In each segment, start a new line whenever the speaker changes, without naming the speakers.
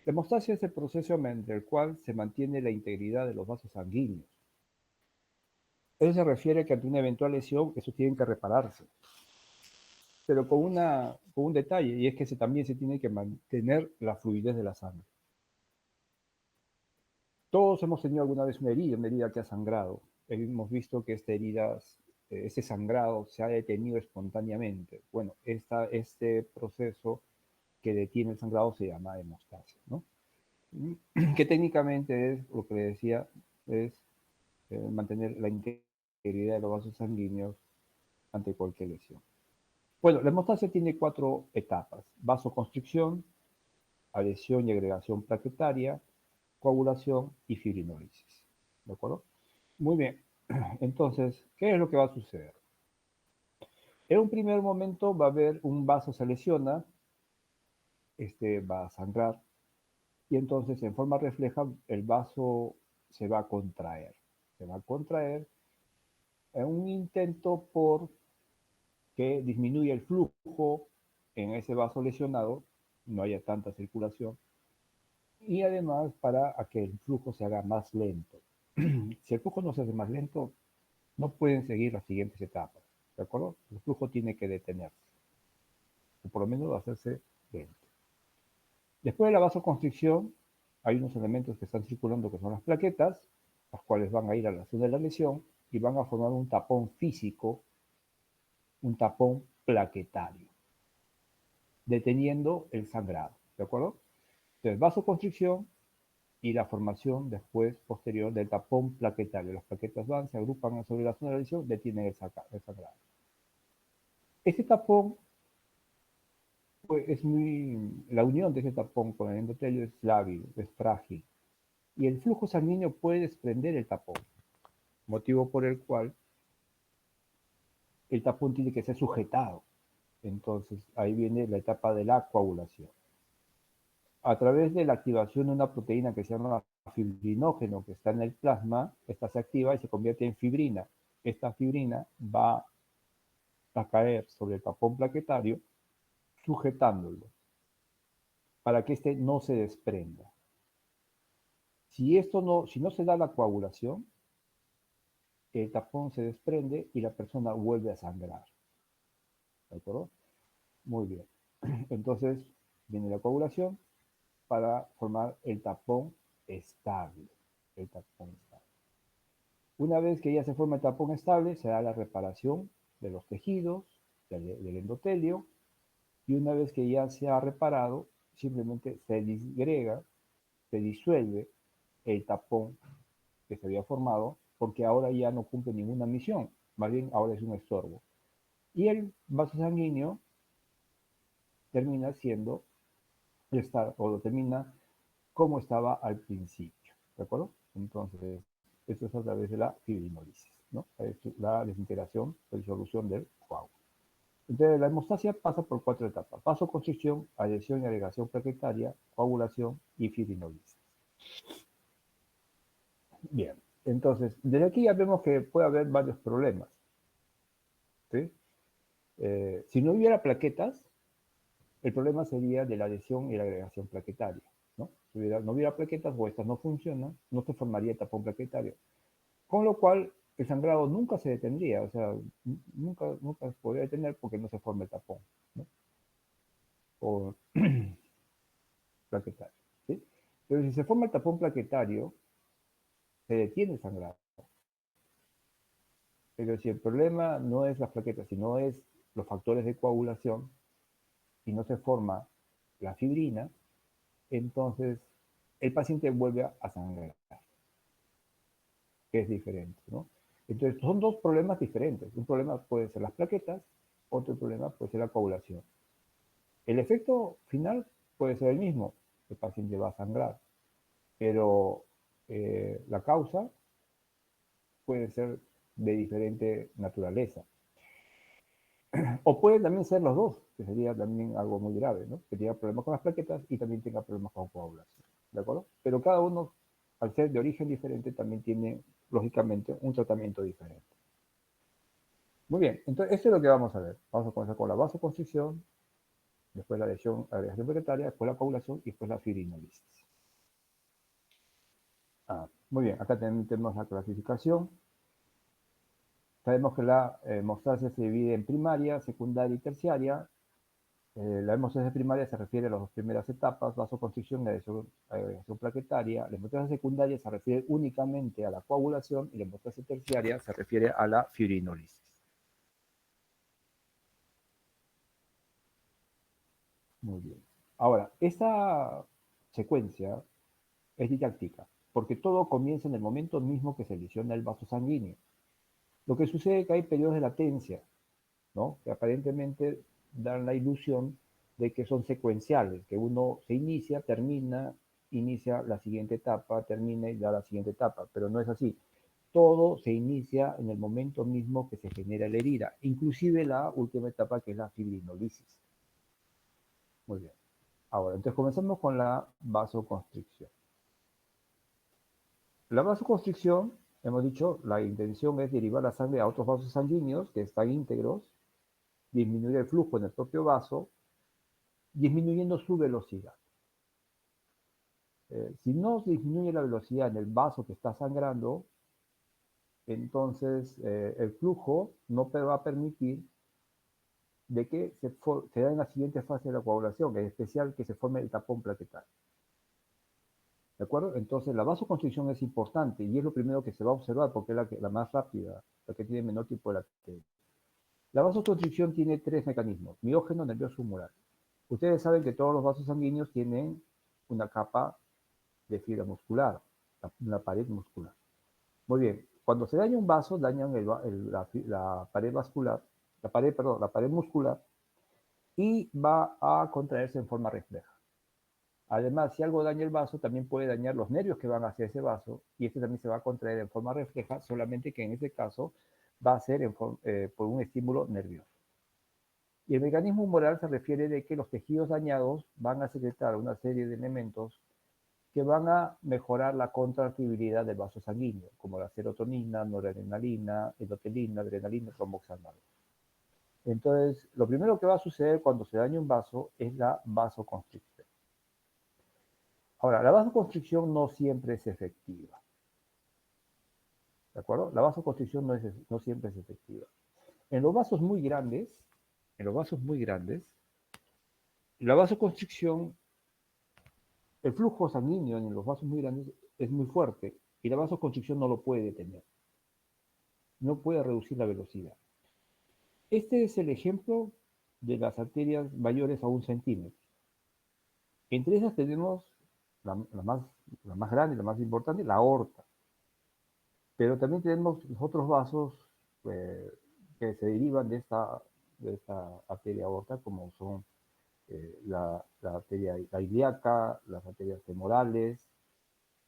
La hemostasia es el proceso mediante el cual se mantiene la integridad de los vasos sanguíneos. Eso se refiere a que ante una eventual lesión, esos tienen que repararse, pero con un detalle, y es que también se tiene que mantener la fluidez de la sangre. Todos hemos tenido alguna vez una herida que ha sangrado. Hemos visto que ese sangrado se ha detenido espontáneamente. Bueno, este proceso que detiene el sangrado se llama hemostasia, ¿no? Que técnicamente es, lo que le decía, es mantener la integridad de los vasos sanguíneos ante cualquier lesión. Bueno, la hemostasia tiene 4 etapas: vasoconstricción, adhesión y agregación plaquetaria, coagulación y fibrinólisis. ¿De acuerdo? Muy bien. Entonces, ¿qué es lo que va a suceder? En un primer momento va a haber un vaso se lesiona, este va a sangrar y entonces en forma refleja el vaso se va a contraer. Se va a contraer en un intento por que disminuya el flujo en ese vaso lesionado, no haya tanta circulación, y además para que el flujo se haga más lento. Si el flujo no se hace más lento, no pueden seguir las siguientes etapas, ¿de acuerdo? El flujo tiene que detenerse, o por lo menos hacerse lento. Después de la vasoconstricción, hay unos elementos que están circulando que son las plaquetas, las cuales van a ir a la zona de la lesión y van a formar un tapón físico, un tapón plaquetario, deteniendo el sangrado, ¿de acuerdo? Entonces, vasoconstricción y la formación después, posterior, del tapón plaquetario. Las plaquetas van, se agrupan sobre la zona de la lesión, detienen el sangrado. Este tapón, pues, la unión de ese tapón con el endotelio es lábil, es frágil, y el flujo sanguíneo puede desprender el tapón, motivo por el cual el tapón tiene que ser sujetado. Entonces, ahí viene la etapa de la coagulación. A través de la activación de una proteína que se llama fibrinógeno que está en el plasma, esta se activa y se convierte en fibrina. Esta fibrina va a caer sobre el tapón plaquetario, sujetándolo para que éste no se desprenda. Si no se da la coagulación, el tapón se desprende y la persona vuelve a sangrar. ¿De acuerdo? Muy bien. Entonces viene la coagulación para formar el tapón estable. El tapón estable. Una vez que ya se forma el tapón estable, se da la reparación de los tejidos, del endotelio, y una vez que ya se ha reparado, simplemente se disgrega, se disuelve el tapón que se había formado, porque ahora ya no cumple ninguna misión, más bien ahora es un estorbo. Y el vaso sanguíneo termina siendo, o lo termina como estaba al principio, ¿de acuerdo? Entonces, esto es a través de la fibrinólisis, ¿no? Es la desintegración o disolución del coágulo. Entonces, la hemostasia pasa por 4 etapas: vasoconstricción, adhesión y agregación plaquetaria, coagulación y fibrinólisis. Bien, entonces, desde aquí ya vemos que puede haber varios problemas, ¿sí? Si no hubiera plaquetas, el problema sería de la adhesión y la agregación plaquetaria, ¿no? Si no hubiera plaquetas o estas no funcionan, no se formaría el tapón plaquetario. Con lo cual, el sangrado nunca se detendría, o sea, nunca se podría detener porque no se forma el tapón, ¿no? O plaquetario, ¿sí? Pero si se forma el tapón plaquetario, se detiene el sangrado. Pero si el problema no es las plaquetas, sino es los factores de coagulación y no se forma la fibrina, entonces el paciente vuelve a sangrar, que es diferente, ¿no? Entonces son dos problemas diferentes. Un problema puede ser las plaquetas, otro problema puede ser la coagulación. El efecto final puede ser el mismo, el paciente va a sangrar, pero la causa puede ser de diferente naturaleza. O pueden también ser los dos, que sería también algo muy grave, ¿no? Que tenga problemas con las plaquetas y también tenga problemas con coagulación, ¿de acuerdo? Pero cada uno, al ser de origen diferente, también tiene, lógicamente, un tratamiento diferente. Muy bien, entonces esto es lo que vamos a ver. Vamos a comenzar con la vasoconstricción, después la agregación plaquetaria, después la coagulación y después la fibrinolisis. Muy bien, acá tenemos la clasificación. Sabemos que la hemostasia se divide en primaria, secundaria y terciaria. La hemostasia primaria se refiere a las dos primeras etapas, vasoconstricción y agregación plaquetaria. La hemostasia secundaria se refiere únicamente a la coagulación y la hemostasia terciaria se refiere a la fibrinolisis. Muy bien. Ahora, esta secuencia es didáctica, porque todo comienza en el momento mismo que se lesiona el vaso sanguíneo. Lo que sucede es que hay periodos de latencia, ¿no? Que aparentemente dan la ilusión de que son secuenciales, que uno se inicia, termina, inicia la siguiente etapa, termina y da la siguiente etapa, pero no es así. Todo se inicia en el momento mismo que se genera la herida, inclusive la última etapa que es la fibrinolisis. Muy bien. Ahora, entonces comenzamos con la vasoconstricción. La vasoconstricción, hemos dicho, la intención es derivar la sangre a otros vasos sanguíneos que están íntegros, disminuir el flujo en el propio vaso, disminuyendo su velocidad. Si no se disminuye la velocidad en el vaso que está sangrando, entonces el flujo no va a permitir de que se da en la siguiente fase de la coagulación, en especial que se forme el tapón plaquetario. ¿De acuerdo? Entonces la vasoconstricción es importante y es lo primero que se va a observar porque es la más rápida, la que tiene menor tipo de latencia. La vasoconstricción tiene tres mecanismos: miógeno, nervioso, humoral. Ustedes saben que todos los vasos sanguíneos tienen una capa de fibra muscular, una pared muscular. Muy bien, cuando se daña un vaso, dañan la pared vascular, la pared muscular, y va a contraerse en forma refleja. Además, si algo daña el vaso, también puede dañar los nervios que van hacia ese vaso, y este también se va a contraer en forma refleja, solamente que en este caso va a ser por un estímulo nervioso. Y el mecanismo humoral se refiere de que los tejidos dañados van a secretar una serie de elementos que van a mejorar la contractibilidad del vaso sanguíneo, como la serotonina, noradrenalina, endotelina, adrenalina, tromboxanado. Entonces, lo primero que va a suceder cuando se daña un vaso es la vasoconstricción. Ahora, la vasoconstricción no siempre es efectiva. ¿De acuerdo? La vasoconstricción no siempre es efectiva. En los vasos muy grandes, la vasoconstricción, el flujo sanguíneo en los vasos muy grandes es muy fuerte y la vasoconstricción no lo puede detener. No puede reducir la velocidad. Este es el ejemplo de las arterias mayores a 1 centímetro. Entre esas tenemos la más grande, la más importante, la aorta. Pero también tenemos los otros vasos que se derivan de esta arteria aorta, como son la arteria ilíaca, las arterias femorales.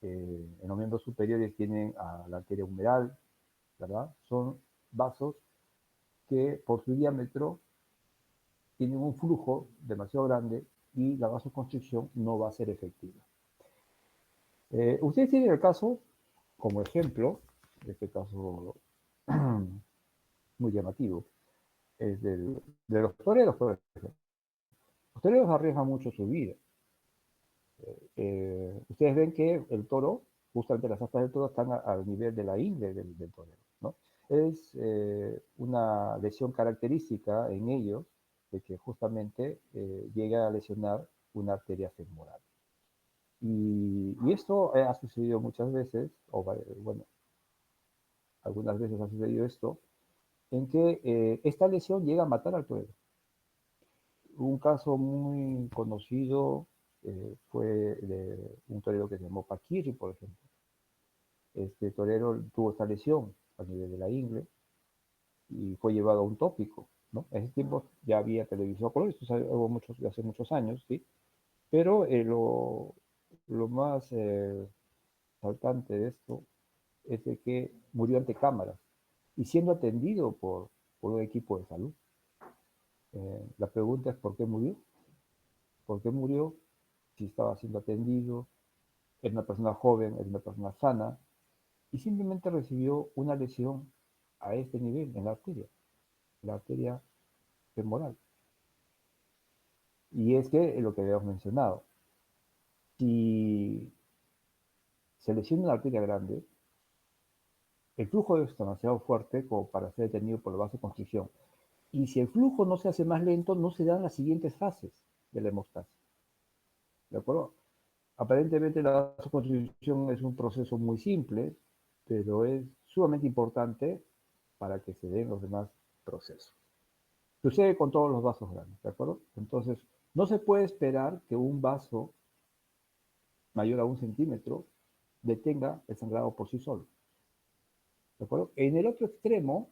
En los miembros superiores tienen a la arteria humeral, ¿verdad? Son vasos que por su diámetro tienen un flujo demasiado grande y la vasoconstricción no va a ser efectiva. Ustedes tienen el caso, como ejemplo, este caso muy llamativo, es de los toreros, por ejemplo. Los toreros arriesgan mucho su vida. Ustedes ven que el toro, justamente las astas del toro están al nivel de la ingle del torero, ¿no? Es una lesión característica en ellos de que justamente llega a lesionar una arteria femoral. Y esto ha sucedido muchas veces, o bueno, algunas veces ha sucedido esto, en que esta lesión llega a matar al torero. Un caso muy conocido fue de un torero que se llamó Paquirri, por ejemplo. Este torero tuvo esta lesión a nivel de la ingle y fue llevado a un tópico, ¿no? En ese tiempo ya había televisión a color, esto hace muchos años, ¿sí? Pero lo más saltante de esto es de que murió ante cámaras y siendo atendido por un equipo de salud. La pregunta es ¿por qué murió? ¿Por qué murió? Si estaba siendo atendido, era una persona joven, era una persona sana, y simplemente recibió una lesión a este nivel en la arteria femoral. Y es que lo que habíamos mencionado, si se lesiona una arteria grande, el flujo es demasiado fuerte como para ser detenido por la vasoconstricción. Y si el flujo no se hace más lento, no se dan las siguientes fases de la hemostasia. ¿De acuerdo? Aparentemente la vasoconstricción es un proceso muy simple, pero es sumamente importante para que se den los demás procesos. Sucede con todos los vasos grandes, ¿de acuerdo? Entonces, no se puede esperar que un vaso mayor a 1 centímetro detenga el sangrado por sí solo, ¿de acuerdo? En el otro extremo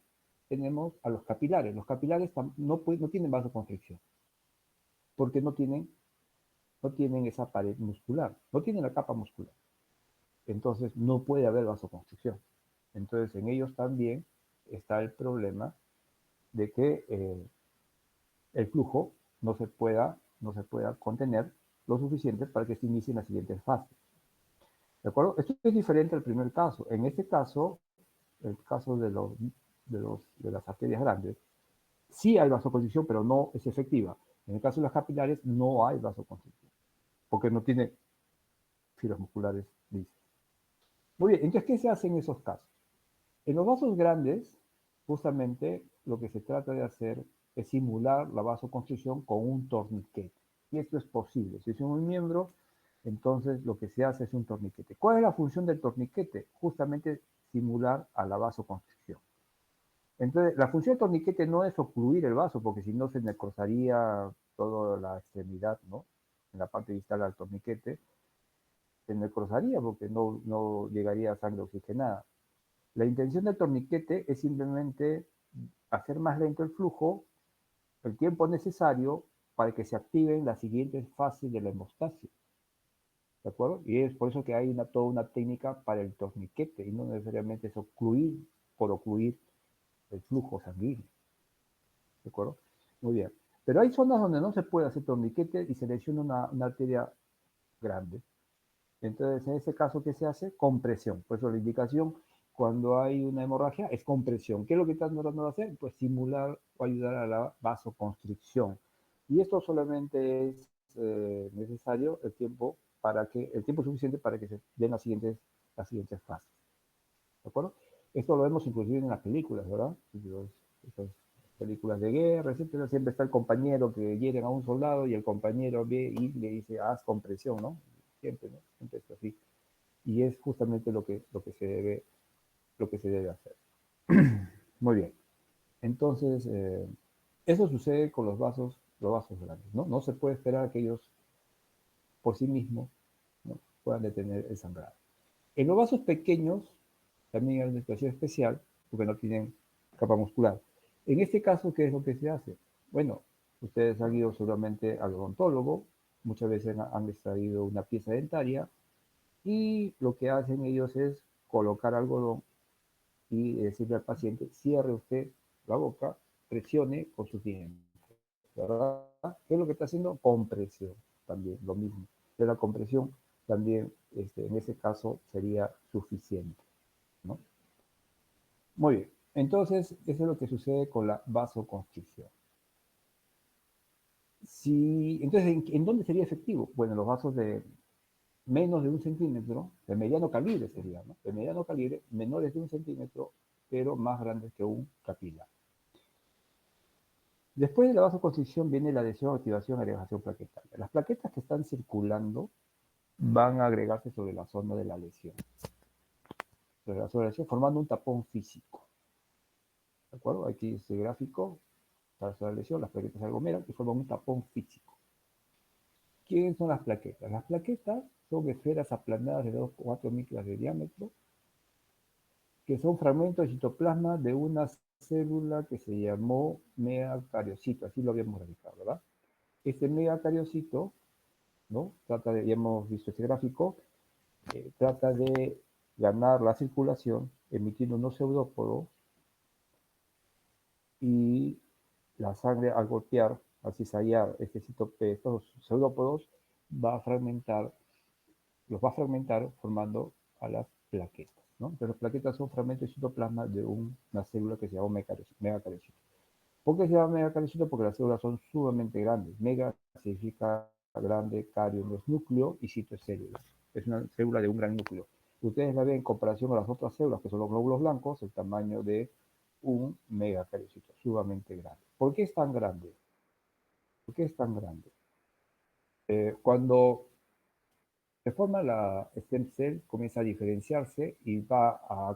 tenemos a los capilares. Los capilares no tienen vasoconstricción, porque no tienen esa pared muscular, no tienen la capa muscular. Entonces, no puede haber vasoconstricción. Entonces, en ellos también está el problema de que el flujo no se pueda contener lo suficiente para que se inicien las siguientes fases. ¿De acuerdo? Esto es diferente al primer caso. En este caso, el caso de las arterias grandes, sí hay vasoconstricción, pero no es efectiva. En el caso de las capilares, no hay vasoconstricción, porque no tiene fibras musculares lisas. Muy bien, entonces, ¿qué se hace en esos casos? En los vasos grandes, justamente lo que se trata de hacer es simular la vasoconstricción con un torniquete. Y esto es posible. Si es un miembro, entonces lo que se hace es un torniquete. ¿Cuál es la función del torniquete? Justamente simular a la vasoconstricción. Entonces, la función del torniquete no es ocluir el vaso, porque si no se necrosaría toda la extremidad, ¿no? En la parte distal al torniquete, se necrosaría porque no llegaría sangre oxigenada. La intención del torniquete es simplemente hacer más lento el flujo, el tiempo necesario para que se activen las siguientes fases de la hemostasia. ¿De acuerdo? Y es por eso que hay toda una técnica para el torniquete y no necesariamente es ocluir por ocluir el flujo sanguíneo. ¿De acuerdo? Muy bien. Pero hay zonas donde no se puede hacer torniquete y se lesiona una arteria grande. Entonces, en ese caso, ¿qué se hace? Compresión. Por eso la indicación cuando hay una hemorragia es compresión. ¿Qué es lo que están tratando de hacer? Pues simular o ayudar a la vasoconstricción. Y esto solamente es necesario el tiempo suficiente para que se den las siguientes fases. ¿De acuerdo? Esto lo vemos inclusive en las películas, ¿verdad? Esas películas de guerra, siempre está el compañero que hieren a un soldado y el compañero ve y le dice, haz compresión, ¿no? Siempre, ¿no? Siempre es así. Y es justamente lo que se debe hacer. Muy bien. Entonces, eso sucede con los vasos grandes, ¿no? No se puede esperar que ellos por sí mismos, ¿no?, puedan detener el sangrado. En los vasos pequeños también hay una situación especial porque no tienen capa muscular. En este caso, ¿qué es lo que se hace? Bueno, ustedes han ido seguramente al odontólogo, muchas veces han extraído una pieza dentaria y lo que hacen ellos es colocar algodón y decirle al paciente, cierre usted la boca, presione con sus dientes, ¿verdad? ¿Qué es lo que está haciendo? Compresión, también lo mismo. Pero la compresión también, en ese caso, sería suficiente, ¿no? Muy bien. Entonces, eso es lo que sucede con la vasoconstricción. Entonces, ¿en dónde sería efectivo? Bueno, los vasos de menos de 1 centímetro, de mediano calibre sería, ¿no? De mediano calibre, menores de 1 centímetro, pero más grandes que un capilar. Después de la vasoconstricción viene la adhesión, activación, agregación plaquetaria. Las plaquetas que están circulando van a agregarse sobre la zona de la lesión. Sobre la zona de la lesión, formando un tapón físico. ¿De acuerdo? Aquí este gráfico, para la lesión, las plaquetas se aglomeran y forman un tapón físico. ¿Quiénes son las plaquetas? Las plaquetas son esferas aplanadas de 2 o 4 micras de diámetro, que son fragmentos de citoplasma de una célula que se llamó megacariocito, así lo habíamos realizado, ¿verdad? Este megacariocito, ¿no? Ya hemos visto este gráfico, trata de ganar la circulación emitiendo unos pseudópodos y la sangre al golpear, al cizallar estos pseudópodos, va a fragmentar, los va a fragmentar formando a las plaquetas, ¿no? Pero las plaquetas son fragmentos de citoplasma de una célula que se llama megacariocito. ¿Por qué se llama megacariocito? Porque las células son sumamente grandes. Mega significa grande, carion es núcleo y cito es célula. Es una célula de un gran núcleo. Ustedes la ven en comparación a las otras células, que son los glóbulos blancos, el tamaño de un megacariocito, sumamente grande. ¿Por qué es tan grande? ¿Por qué es tan grande? Cuando se forma la stem cell, comienza a diferenciarse y va a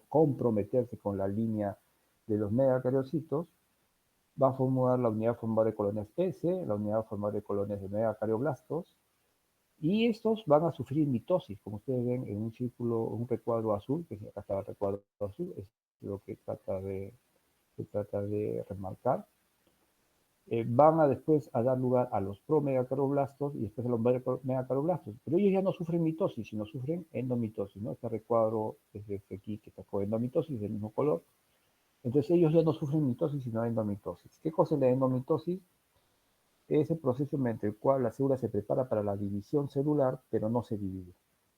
comprometerse con la línea de los megacariocitos, va a formar la unidad formadora de colonias S, la unidad formadora de colonias de megacardioblastos, y estos van a sufrir mitosis, como ustedes ven en un círculo, un recuadro azul, que acá está el recuadro azul, es lo que se trata de remarcar. Van a después a dar lugar a los promegacardioblastos y después a los megacardioblastos. Pero ellos ya no sufren mitosis, sino sufren endomitosis, ¿no? Este recuadro es este aquí que está con endomitosis, del mismo color. Entonces ellos ya no sufren mitosis, sino endomitosis. ¿Qué cosa es la endomitosis? Es el proceso mediante el cual la célula se prepara para la división celular, pero no se divide.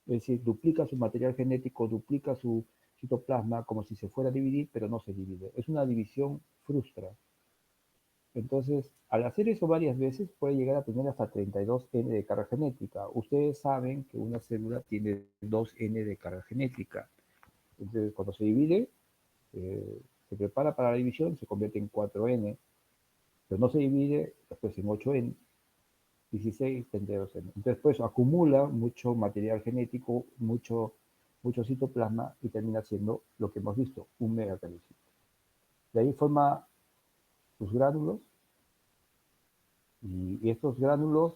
Es decir, duplica su material genético, duplica su citoplasma como si se fuera a dividir, pero no se divide. Es una división frustra. Entonces, al hacer eso varias veces, puede llegar a tener hasta 32N de carga genética. Ustedes saben que una célula tiene 2N de carga genética. Entonces, cuando se divide, se prepara para la división, se convierte en 4N, pero no se divide, después en 8N, 16, 32N. Entonces, pues acumula mucho material genético, mucho citoplasma y termina siendo lo que hemos visto, un megacardiocito. De ahí forma sus gránulos y estos gránulos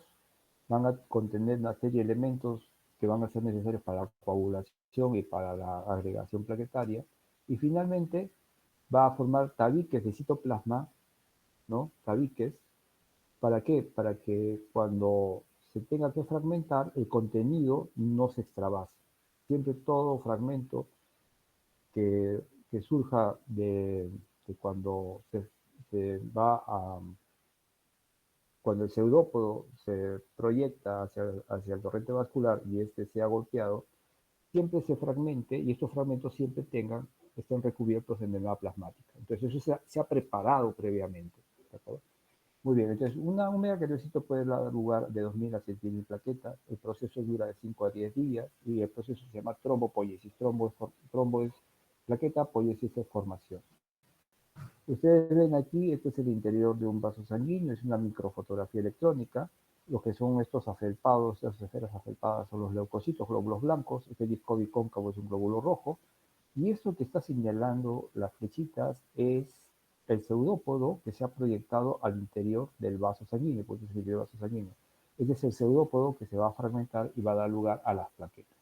van a contener una serie de elementos que van a ser necesarios para la coagulación y para la agregación plaquetaria. Y finalmente va a formar tabiques de citoplasma, ¿no? Tabiques. ¿Para qué? Para que cuando se tenga que fragmentar, el contenido no se extravase. Siempre todo fragmento que, que surja de cuando se va a cuando el pseudópodo se proyecta hacia el torrente vascular y este sea golpeado, siempre se fragmente y estos fragmentos siempre estén recubiertos de membrana plasmática. Entonces eso se ha preparado previamente. ¿De acuerdo? Muy bien, entonces un megacardiocito puede dar lugar de 2.000 a 6.000 plaquetas. El proceso dura de 5 a 10 días y el proceso se llama trombopoiesis. Trombo es plaqueta, poiesis es formación. Ustedes ven aquí, este es el interior de un vaso sanguíneo, es una microfotografía electrónica. Lo que son estos afelpados, estas esferas afelpadas son los leucocitos, glóbulos blancos. Este disco bicóncavo es un glóbulo rojo. Y esto que está señalando las flechitas es el pseudópodo que se ha proyectado al interior del vaso sanguíneo, porque es el interior del vaso sanguíneo. Este es el pseudópodo que se va a fragmentar y va a dar lugar a las plaquetas.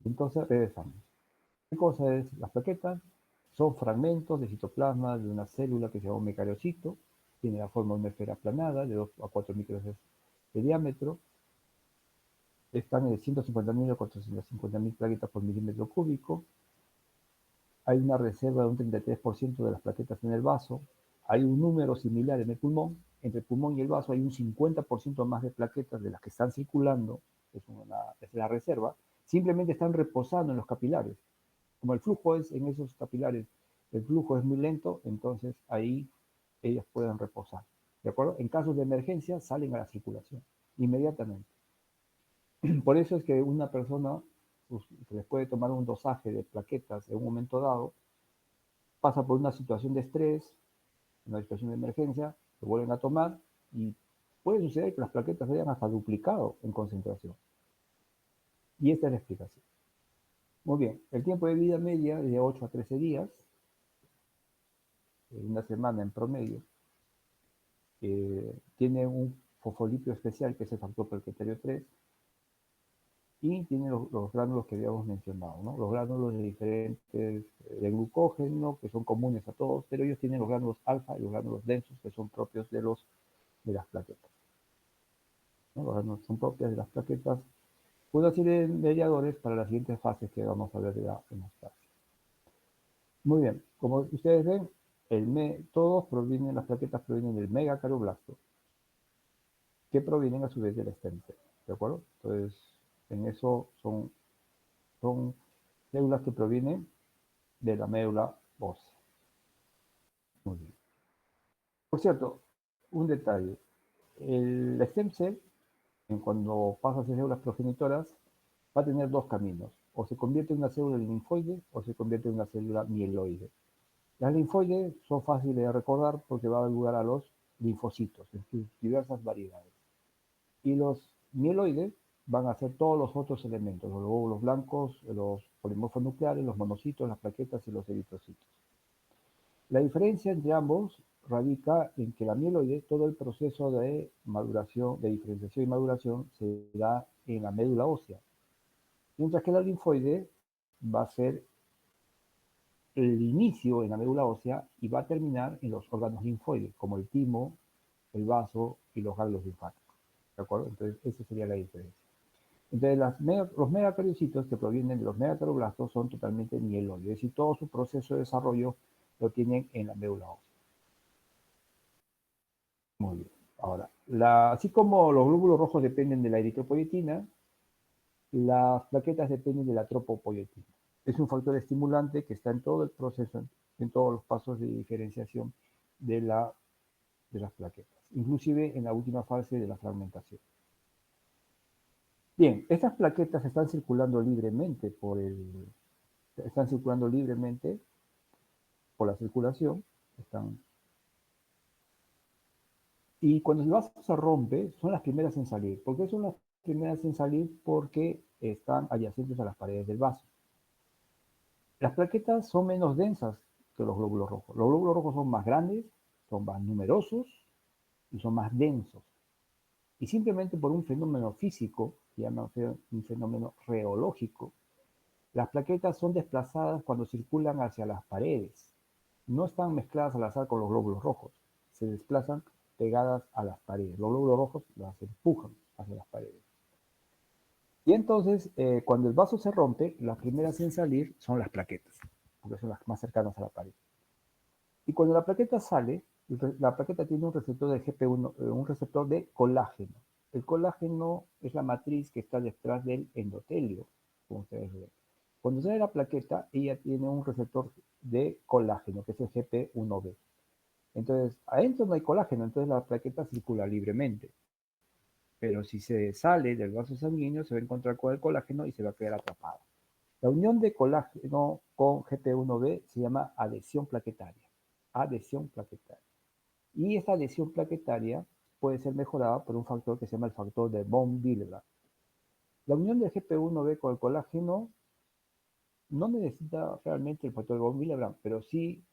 Entonces, regresamos. ¿Qué cosa es las plaquetas? Son fragmentos de citoplasma de una célula que se llama un mecariocito, tiene la forma de una esfera aplanada de 2 a 4 micros de diámetro, están en 150.000 a 450.000 plaquetas por milímetro cúbico, hay una reserva de un 33% de las plaquetas en el vaso, hay un número similar en el pulmón, entre el pulmón y el vaso hay un 50% más de plaquetas de las que están circulando, es la reserva, simplemente están reposando en los capilares. Como el flujo es en esos capilares, el flujo es muy lento, entonces ahí ellas pueden reposar. ¿De acuerdo? En casos de emergencia salen a la circulación inmediatamente. Por eso es que una persona pues, se les puede tomar un dosaje de plaquetas en un momento dado, pasa por una situación de estrés, una situación de emergencia, se vuelven a tomar y puede suceder que las plaquetas hayan hasta duplicado en concentración. Y esta es la explicación. Muy bien, el tiempo de vida media es de 8 a 13 días, una semana en promedio. Tiene un fosfolipio especial que es el factor plaquetario 3 y tiene los gránulos que habíamos mencionado, ¿no? Los gránulos de diferentes de glucógeno que son comunes a todos, pero ellos tienen los gránulos alfa y los gránulos densos que son propios de las plaquetas, ¿no? Los gránulos son propios de las plaquetas. Una serie de mediadores para las siguientes fases que vamos a ver ya en las clases. Muy bien, como ustedes ven, las plaquetas provienen del megacardioblasto, que provienen a su vez del stem cell, ¿de acuerdo? Entonces, en eso son células que provienen de la médula ósea. Muy bien. Por cierto, un detalle. El stem cell, cuando pasa a ser células progenitoras, va a tener dos caminos. O se convierte en una célula linfoide o se convierte en una célula mieloide. Las linfoides son fáciles de recordar porque va a dar lugar a los linfocitos en sus diversas variedades. Y los mieloides van a ser todos los otros elementos, los glóbulos blancos, los polimorfos nucleares, los monocitos, las plaquetas y los eritrocitos. La diferencia entre ambos radica en que la mieloide, todo el proceso de maduración, de diferenciación y maduración, se da en la médula ósea, mientras que la linfoide va a ser el inicio en la médula ósea y va a terminar en los órganos linfoides, como el timo, el vaso y los ganglios linfáticos. ¿De acuerdo? Entonces, esa sería la diferencia. Entonces, los megacariocitos que provienen de los megacaroblastos son totalmente mieloides, es decir, todo su proceso de desarrollo lo tienen en la médula ósea. Muy bien. Ahora, así como los glóbulos rojos dependen de la eritropoyetina, las plaquetas dependen de la tropopoyetina. Es un factor estimulante que está en todo el proceso, en todos los pasos de diferenciación de las plaquetas, inclusive en la última fase de la fragmentación. Bien, estas plaquetas están circulando libremente por la circulación, y cuando el vaso se rompe, son las primeras en salir. ¿Por qué son las primeras en salir? Porque están adyacentes a las paredes del vaso. Las plaquetas son menos densas que los glóbulos rojos. Los glóbulos rojos son más grandes, son más numerosos y son más densos. Y simplemente por un fenómeno físico, que llama un fenómeno reológico, las plaquetas son desplazadas cuando circulan hacia las paredes. No están mezcladas al azar con los glóbulos rojos. Se desplazan pegadas a las paredes. Los glóbulos rojos las empujan hacia las paredes. Y entonces, cuando el vaso se rompe, las primeras en salir son las plaquetas, porque son las más cercanas a la pared. Y cuando la plaqueta sale, la plaqueta tiene un receptor de GP1, un receptor de colágeno. El colágeno es la matriz que está detrás del endotelio, como ustedes ven. Cuando sale la plaqueta, ella tiene un receptor de colágeno, que es el GP1B. Entonces, adentro no hay colágeno, entonces la plaqueta circula libremente. Pero si se sale del vaso sanguíneo, se va a encontrar con el colágeno y se va a quedar atrapada. La unión de colágeno con GP1B se llama adhesión plaquetaria. Adhesión plaquetaria. Y esta adhesión plaquetaria puede ser mejorada por un factor que se llama el factor de von Willebrand. La unión del GP1B con el colágeno no necesita realmente el factor de von Willebrand, pero sí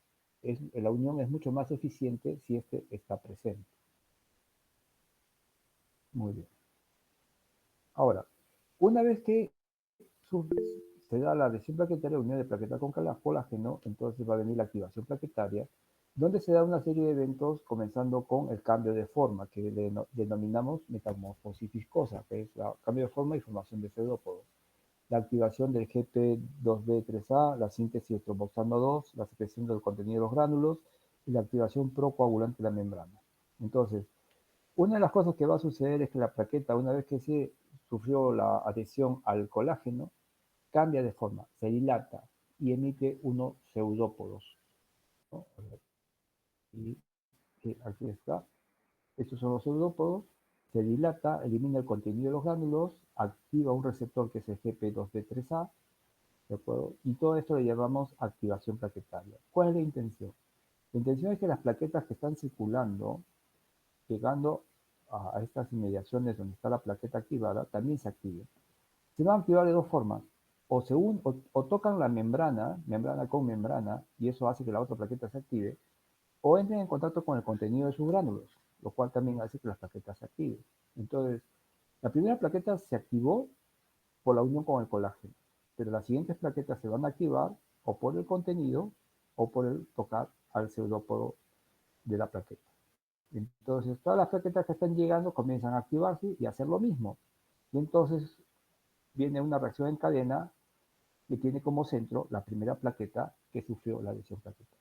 la unión es mucho más eficiente si este está presente. Muy bien. Ahora, una vez que se da la adhesión plaquetaria, unión de plaqueta con colágeno, entonces va a venir la activación plaquetaria, donde se da una serie de eventos comenzando con el cambio de forma, que denominamos metamorfosis viscosa, que es el cambio de forma y formación de pseudópodos. La activación del GP2B3A, la síntesis de tromboxano 2, la secreción del contenido de los gránulos y la activación procoagulante de la membrana. Entonces, una de las cosas que va a suceder es que la plaqueta, una vez que se sufrió la adhesión al colágeno, cambia de forma, se dilata y emite unos pseudópodos, ¿no? Y aquí está. Estos son los pseudópodos. Se dilata, elimina el contenido de los gránulos, activa un receptor que es el GP2D3A, ¿de acuerdo? Y todo esto le llamamos activación plaquetaria. ¿Cuál es la intención? La intención es que las plaquetas que están circulando, llegando a estas inmediaciones donde está la plaqueta activada, también se activen. Se van a activar de dos formas. O tocan la membrana con membrana, y eso hace que la otra plaqueta se active, o entren en contacto con el contenido de sus gránulos, lo cual también hace que las plaquetas se activen. Entonces, la primera plaqueta se activó por la unión con el colágeno, pero las siguientes plaquetas se van a activar o por el contenido o por el tocar al pseudópodo de la plaqueta. Entonces, todas las plaquetas que están llegando comienzan a activarse y a hacer lo mismo. Y entonces viene una reacción en cadena que tiene como centro la primera plaqueta que sufrió la adhesión plaquetaria.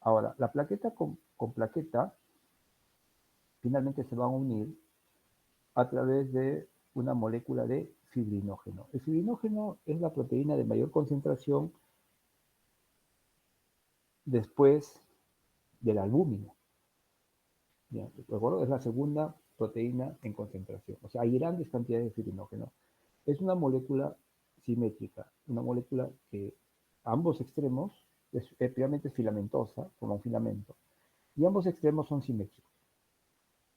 Ahora, la plaqueta con plaqueta finalmente se van a unir a través de una molécula de fibrinógeno. El fibrinógeno es la proteína de mayor concentración después de la albúmina. ¿Ya? ¿De acuerdo? Es la segunda proteína en concentración. O sea, hay grandes cantidades de fibrinógeno. Es una molécula simétrica, una molécula que a ambos extremos previamente es filamentosa, como un filamento, y ambos extremos son simétricos.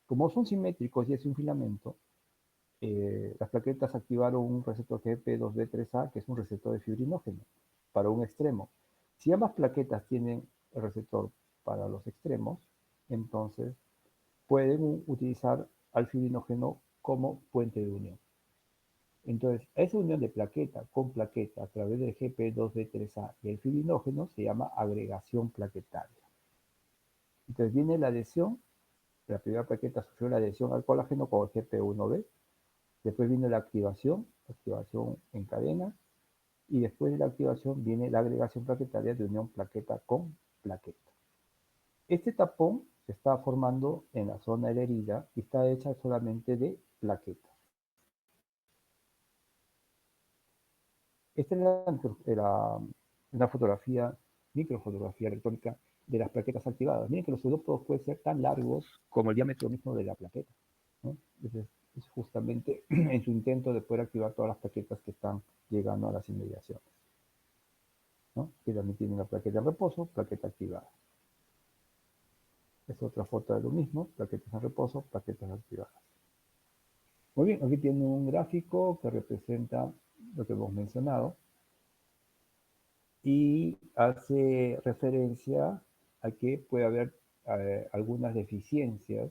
Como son simétricos y es un filamento, las plaquetas activaron un receptor GP2B3A, que es un receptor de fibrinógeno, para un extremo. Si ambas plaquetas tienen el receptor para los extremos, entonces pueden utilizar al fibrinógeno como puente de unión. Entonces, esa unión de plaqueta con plaqueta a través del GP2B3A y el fibrinógeno se llama agregación plaquetaria. Entonces viene la adhesión, la primera plaqueta sufrió la adhesión al colágeno con el GP1B, después viene la activación en cadena, y después de la activación viene la agregación plaquetaria de unión plaqueta con plaqueta. Este tapón se está formando en la zona de la herida y está hecha solamente de plaquetas. Esta es una fotografía, microfotografía electrónica de las plaquetas activadas. Miren que los pseudópodos pueden ser tan largos como el diámetro mismo de la plaqueta, ¿no? Es justamente en su intento de poder activar todas las plaquetas que están llegando a las inmediaciones, ¿no? Que también tiene una plaqueta en reposo, plaqueta activada. Es otra foto de lo mismo, plaquetas en reposo, plaquetas activadas. Muy bien, aquí tiene un gráfico que representa lo que hemos mencionado y hace referencia a que puede haber algunas deficiencias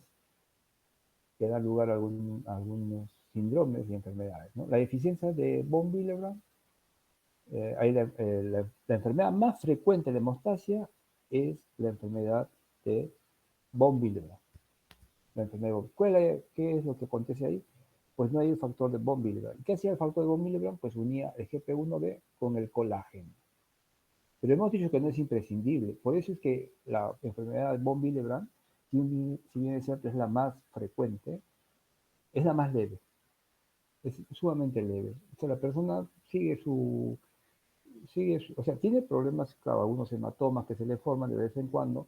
que dan lugar a algunos síndromes y enfermedades, ¿no? La deficiencia de von Willebrand, la enfermedad más frecuente de hemostasia es la enfermedad de von Willebrand. La enfermedad de von, ¿qué es lo que acontece ahí? Pues no hay el factor de von Willebrand. ¿Qué hacía el factor de von Willebrand? Pues unía el GP1B con el colágeno. Pero hemos dicho que no es imprescindible. Por eso es que la enfermedad de von Willebrand, si bien es cierto es la más frecuente, es la más leve. Es sumamente leve. O sea, la persona o sea, tiene problemas, claro, algunos hematomas que se le forman de vez en cuando,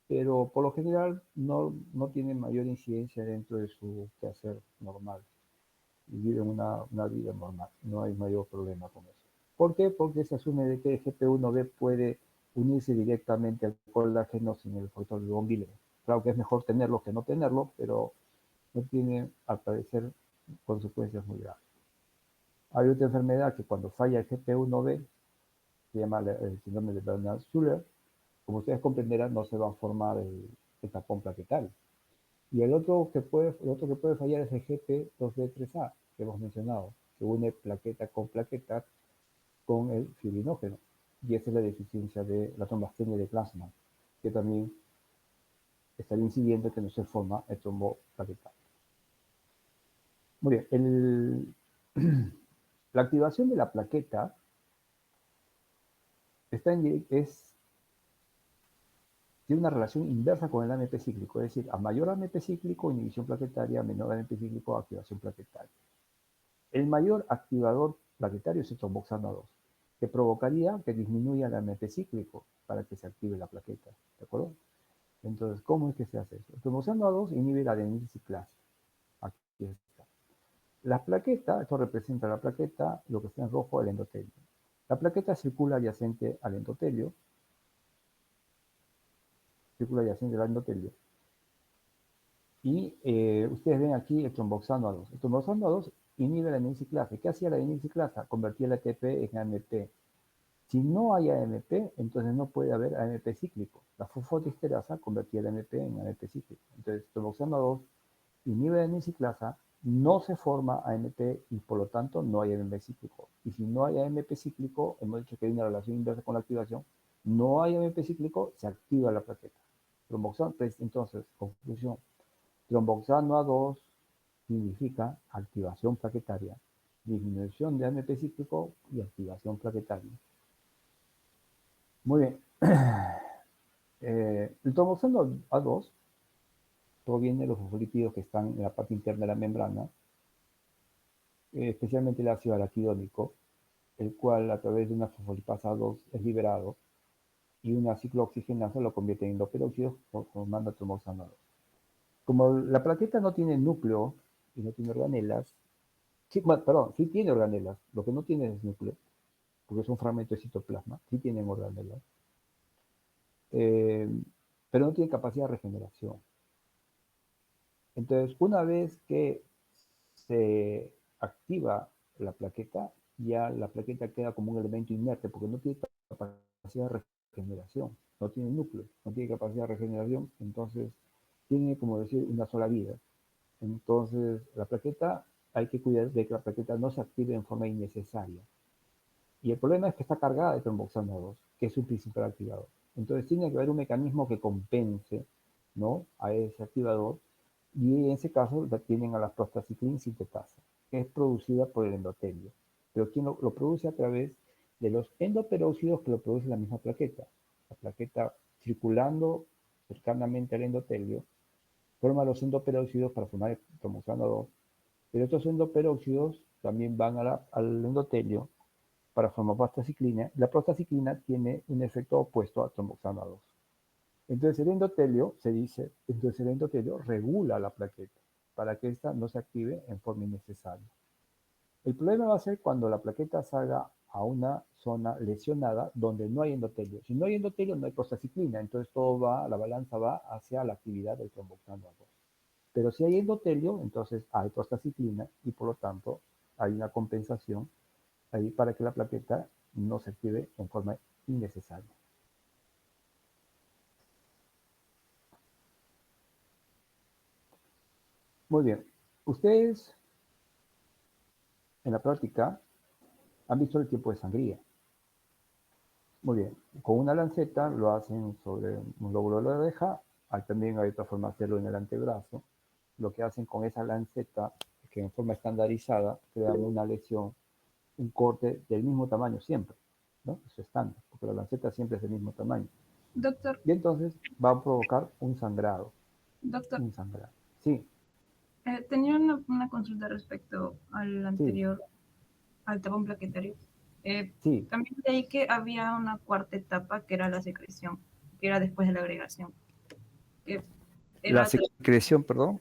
pero por lo general no tiene mayor incidencia dentro de su quehacer normal. Y vive una vida normal. No hay mayor problema con eso. ¿Por qué? Porque se asume de que el GP1B puede unirse directamente al colágeno sin el factor de von Willebrand. Claro que es mejor tenerlo que no tenerlo, pero no tiene, al parecer, consecuencias muy graves. Hay otra enfermedad que cuando falla el GP1B, se llama el síndrome de Bernard-Schüller. Como ustedes comprenderán, no se va a formar el tapón plaquetario. Y el otro que puede fallar es el GP2B3A, que hemos mencionado, que une plaqueta con plaqueta con el fibrinógeno. Y esa es la deficiencia de la trombastenia de plasma, que también estaría incidiendo que no se forma el trombo plaquetario. Muy bien, la activación de la plaqueta tiene una relación inversa con el AMP cíclico, es decir, a mayor AMP cíclico, inhibición plaquetaria, a menor AMP cíclico, activación plaquetaria. El mayor activador plaquetario es el tromboxano A2, que provocaría que disminuya el AMP cíclico para que se active la plaqueta, ¿de acuerdo? Entonces, ¿cómo es que se hace eso? El tromboxano A2 inhibe la adenilciclasa. Aquí está. La plaqueta, esto representa la plaqueta, lo que está en rojo, el endotelio. La plaqueta circula adyacente al endotelio, y ustedes ven aquí el tromboxano A2. El tromboxano A2 inhibe la adenilciclasa. ¿Qué hacía la adenilciclasa? Convertía el ATP en AMP. Si no hay AMP, entonces no puede haber AMP cíclico. La fosfatidiesterasa convertía el AMP en AMP cíclico. Entonces, tromboxano A2 inhibe la adenilciclasa, no se forma AMP y por lo tanto no hay AMP cíclico. Y si no hay AMP cíclico, hemos dicho que hay una relación inversa con la activación, no hay AMP cíclico, se activa la plaqueta. Entonces, conclusión, tromboxano A2 significa activación plaquetaria, disminución de AMP cíclico y activación plaquetaria. Muy bien. El tromboxano A2 proviene de los fosfolípidos que están en la parte interna de la membrana, especialmente el ácido araquidónico, el cual a través de una fosfolipasa 2 es liberado y una ciclooxigenasa lo convierte en endoperóxidos formando tromboxano 2. Como la plaqueta no tiene núcleo y no tiene organelas, sí, bueno, perdón, sí tiene organelas, lo que no tiene es núcleo, porque es un fragmento de citoplasma, sí tienen organelas, eh, pero no tiene capacidad de regeneración. Entonces, una vez que se activa la plaqueta, ya la plaqueta queda como un elemento inerte, porque no tiene capacidad de regeneración, no tiene núcleo, no tiene capacidad de regeneración, entonces tiene, como decir, una sola vida. Entonces, la plaqueta, hay que cuidar de que la plaqueta no se active en forma innecesaria. Y el problema es que está cargada de tromboxano 2, que es su principal activador. Entonces, tiene que haber un mecanismo que compense, ¿no?, a ese activador, y en ese caso tienen a la prostaciclina sintetasa, que es producida por el endotelio. Pero ¿quién lo produce? A través de los endoperóxidos que lo produce la misma plaqueta. La plaqueta circulando cercanamente al endotelio forma los endoperóxidos para formar el tromboxano 2, pero estos endoperóxidos también van al endotelio para formar prostaciclina. La prostaciclina tiene un efecto opuesto a tromboxano 2. Entonces el endotelio, entonces el endotelio regula la plaqueta para que ésta no se active en forma innecesaria. El problema va a ser cuando la plaqueta salga a una zona lesionada donde no hay endotelio. Si no hay endotelio, no hay prostaciclina, entonces la balanza va hacia la actividad del tromboxano 2. Pero si hay endotelio, entonces hay prostaciclina y por lo tanto hay una compensación ahí para que la plaqueta no se active en forma innecesaria. Muy bien. Ustedes en la práctica han visto el tiempo de sangría. Muy bien. Con una lanceta lo hacen sobre un lóbulo de la oreja. También hay otra forma de hacerlo en el antebrazo. Lo que hacen con esa lanceta, que en forma estandarizada crean una lesión, un corte del mismo tamaño siempre, ¿no? Eso es estándar, porque la lanceta siempre es del mismo tamaño.
Doctor,
Y entonces va a provocar un sangrado.
doctor,
Un sangrado. Sí,
tenía una consulta respecto al
sí,
anterior, al tapón plaquetario.
sí.
También leí que había una cuarta etapa que era la secreción, que era después de la agregación, que
La
era,
secreción, perdón.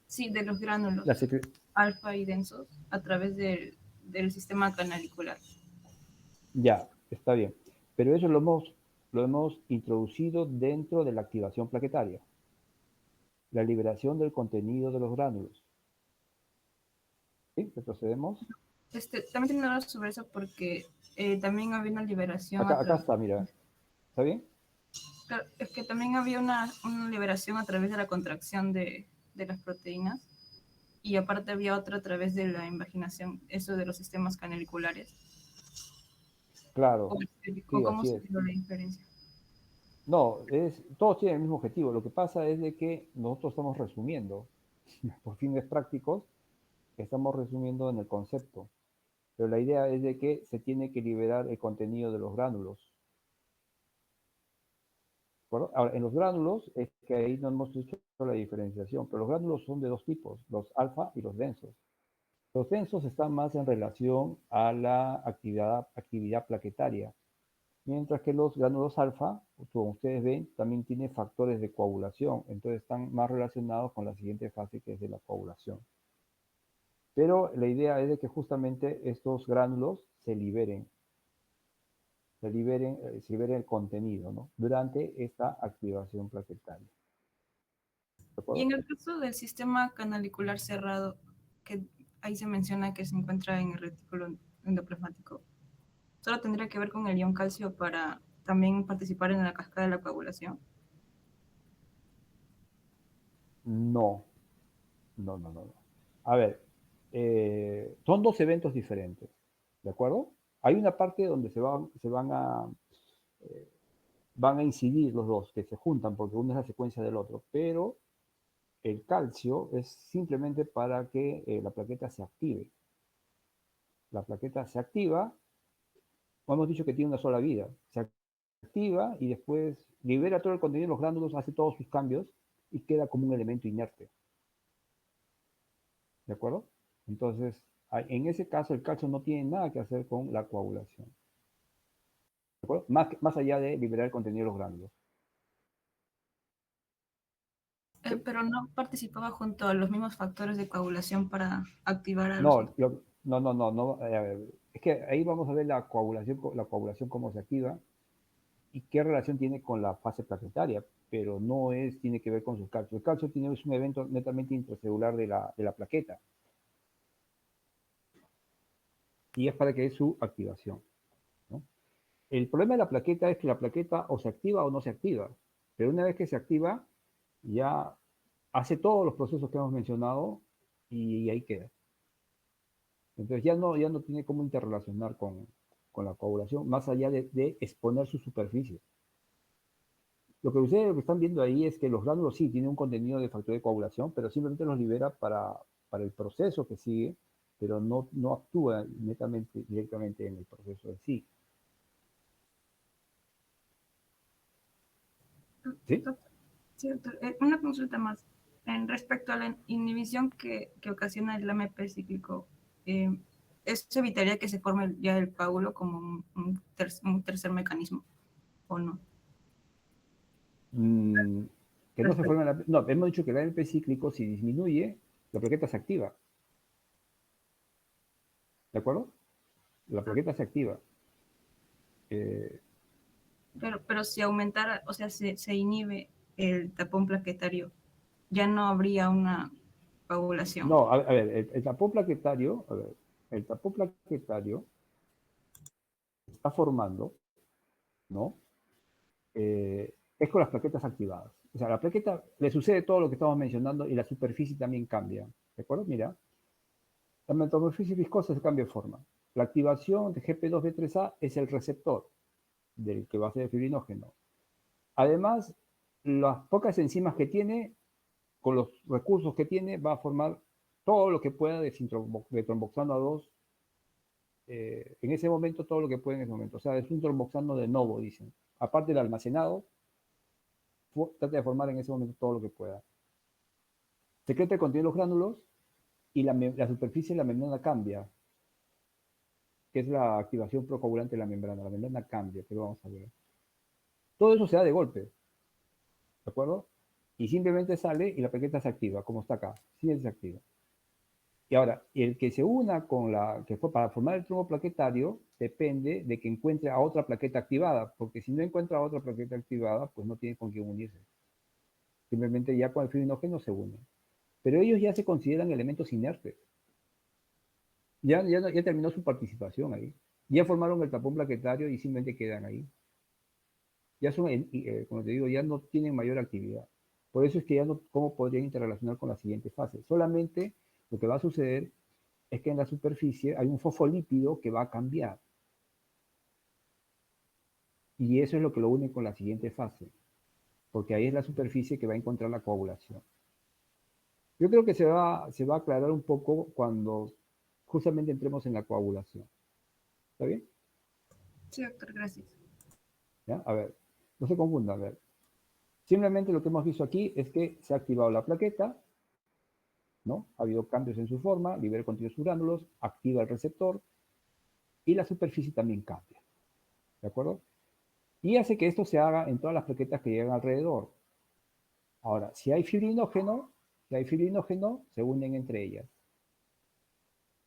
sí, de los
La
gránulos
secre
alfa y densos a través del sistema canalicular.
Ya, está bien. Pero eso lo hemos introducido dentro de la activación plaquetaria, la liberación del contenido de los gránulos. ¿Sí? Retrocedemos.
También tengo una duda sobre eso porque también había una liberación a
Acá
través,
está, mira. ¿Está bien?
claro, es que también había una liberación a través de la contracción de las proteínas y aparte había otra a través de la invaginación, eso de los sistemas canaliculares.
Claro.
O
Sí,
cómo
así
se
es.
dio la diferencia.
No, todos tienen el mismo objetivo. Lo que pasa es de que nosotros estamos resumiendo, por fines prácticos, estamos resumiendo en el concepto. Pero la idea es de que se tiene que liberar el contenido de los gránulos. ¿De acuerdo? Ahora, en los gránulos es que ahí no hemos hecho la diferenciación, pero los gránulos son de dos tipos, los alfa y los densos. Los densos están más en relación a la actividad plaquetaria, mientras que los gránulos alfa, como ustedes ven, también tienen factores de coagulación, entonces están más relacionados con la siguiente fase que es de la coagulación. Pero la idea es de que justamente estos gránulos se liberen el contenido, ¿no?, durante esta activación plaquetaria. ¿De
Y
acuerdo?
en el caso del sistema canalicular cerrado, que ahí se menciona que se encuentra en el retículo endoplasmático, solo tendría que ver con el ion calcio para también participar en la cascada de la coagulación.
No, no, no, no. A ver, son dos eventos diferentes, ¿de acuerdo? Hay una parte donde van a incidir los dos, que se juntan porque uno es la secuencia del otro, pero el calcio es simplemente para que la plaqueta se active. La plaqueta se activa, hemos dicho que tiene una sola vida, se activa y después libera todo el contenido de los gránulos, hace todos sus cambios y queda como un elemento inerte. ¿De acuerdo? Entonces, en ese caso el calcio no tiene nada que hacer con la coagulación. ¿de acuerdo? Más allá de liberar el contenido de los gránulos.
Pero no participaba junto a los mismos factores de coagulación para activar a los...
No. A ver, es que ahí vamos a ver la coagulación cómo se activa y qué relación tiene con la fase plaquetaria, pero tiene que ver con sus calcios. El calcio es un evento netamente intracelular de la plaqueta y es para que es su activación, ¿no? El problema de la plaqueta es que la plaqueta o se activa o no se activa, pero una vez que se activa, ya hace todos los procesos que hemos mencionado y ahí queda. Entonces ya no tiene cómo interrelacionar con la coagulación, más allá de exponer su superficie. Lo que ustedes lo que están viendo ahí es que los gránulos sí tienen un contenido de factor de coagulación, pero simplemente los libera para el proceso que sigue, pero no actúa directamente en el proceso en sí. ¿Sí?
Sí, doctor. Una consulta más. En respecto a la inhibición que ocasiona el AMP cíclico, ¿eso evitaría que se forme ya el coágulo como un tercer mecanismo o no?
Que no se forme no, hemos dicho que el AMP cíclico, si disminuye, la plaqueta se activa. ¿De acuerdo? La plaqueta se activa.
Pero si aumentara, o sea, se inhibe el tapón plaquetario, ya no habría una coagulación.
No, a ver, el tapón plaquetario, el tapón plaquetario está formando, ¿no? Es con las plaquetas activadas. O sea, a la plaqueta le sucede todo lo que estamos mencionando y la superficie también cambia. ¿De acuerdo? Mira, la metamorfosis viscosa se cambia de forma. La activación de GP2B3A es el receptor del que va a ser el fibrinógeno. Además, las pocas enzimas que tiene, con los recursos que tiene, va a formar todo lo que pueda de tromboxano a 2. En ese momento, todo lo que puede en ese momento. O sea, es un tromboxano de novo, dicen. Aparte del almacenado, trata de formar en ese momento todo lo que pueda. Secreta el contenido de los gránulos y la superficie de la membrana cambia, que es la activación procoagulante de la membrana. La membrana cambia, que lo vamos a ver. Todo eso se da de golpe, ¿de acuerdo? Y simplemente sale y la plaqueta se activa, como está acá. Sí, se activa. Y ahora, el que se una con que fue para formar el trombo plaquetario, depende de que encuentre a otra plaqueta activada, porque si no encuentra a otra plaqueta activada, pues no tiene con quién unirse. Simplemente ya con el fibrinógeno se unen. Pero ellos ya se consideran elementos inertes. Ya terminó su participación ahí. Ya formaron el tapón plaquetario y simplemente quedan ahí. Ya son, como te digo, ya no tienen mayor actividad. Por eso es que ya no, ¿cómo podrían interrelacionar con la siguiente fase? Solamente lo que va a suceder es que en la superficie hay un fosfolípido que va a cambiar. Y eso es lo que lo une con la siguiente fase, porque ahí es la superficie que va a encontrar la coagulación. Yo creo que se va a aclarar un poco cuando justamente entremos en la coagulación. ¿Está bien?
Sí, doctor, gracias.
¿Ya? A ver, no se confundan, a ver. Simplemente lo que hemos visto aquí es que se ha activado la plaqueta, ¿no? Ha habido cambios en su forma, libera contenido de sus gránulos, activa el receptor y la superficie también cambia. ¿De acuerdo? Y hace que esto se haga en todas las plaquetas que llegan alrededor. Ahora, si hay fibrinógeno, se unen entre ellas.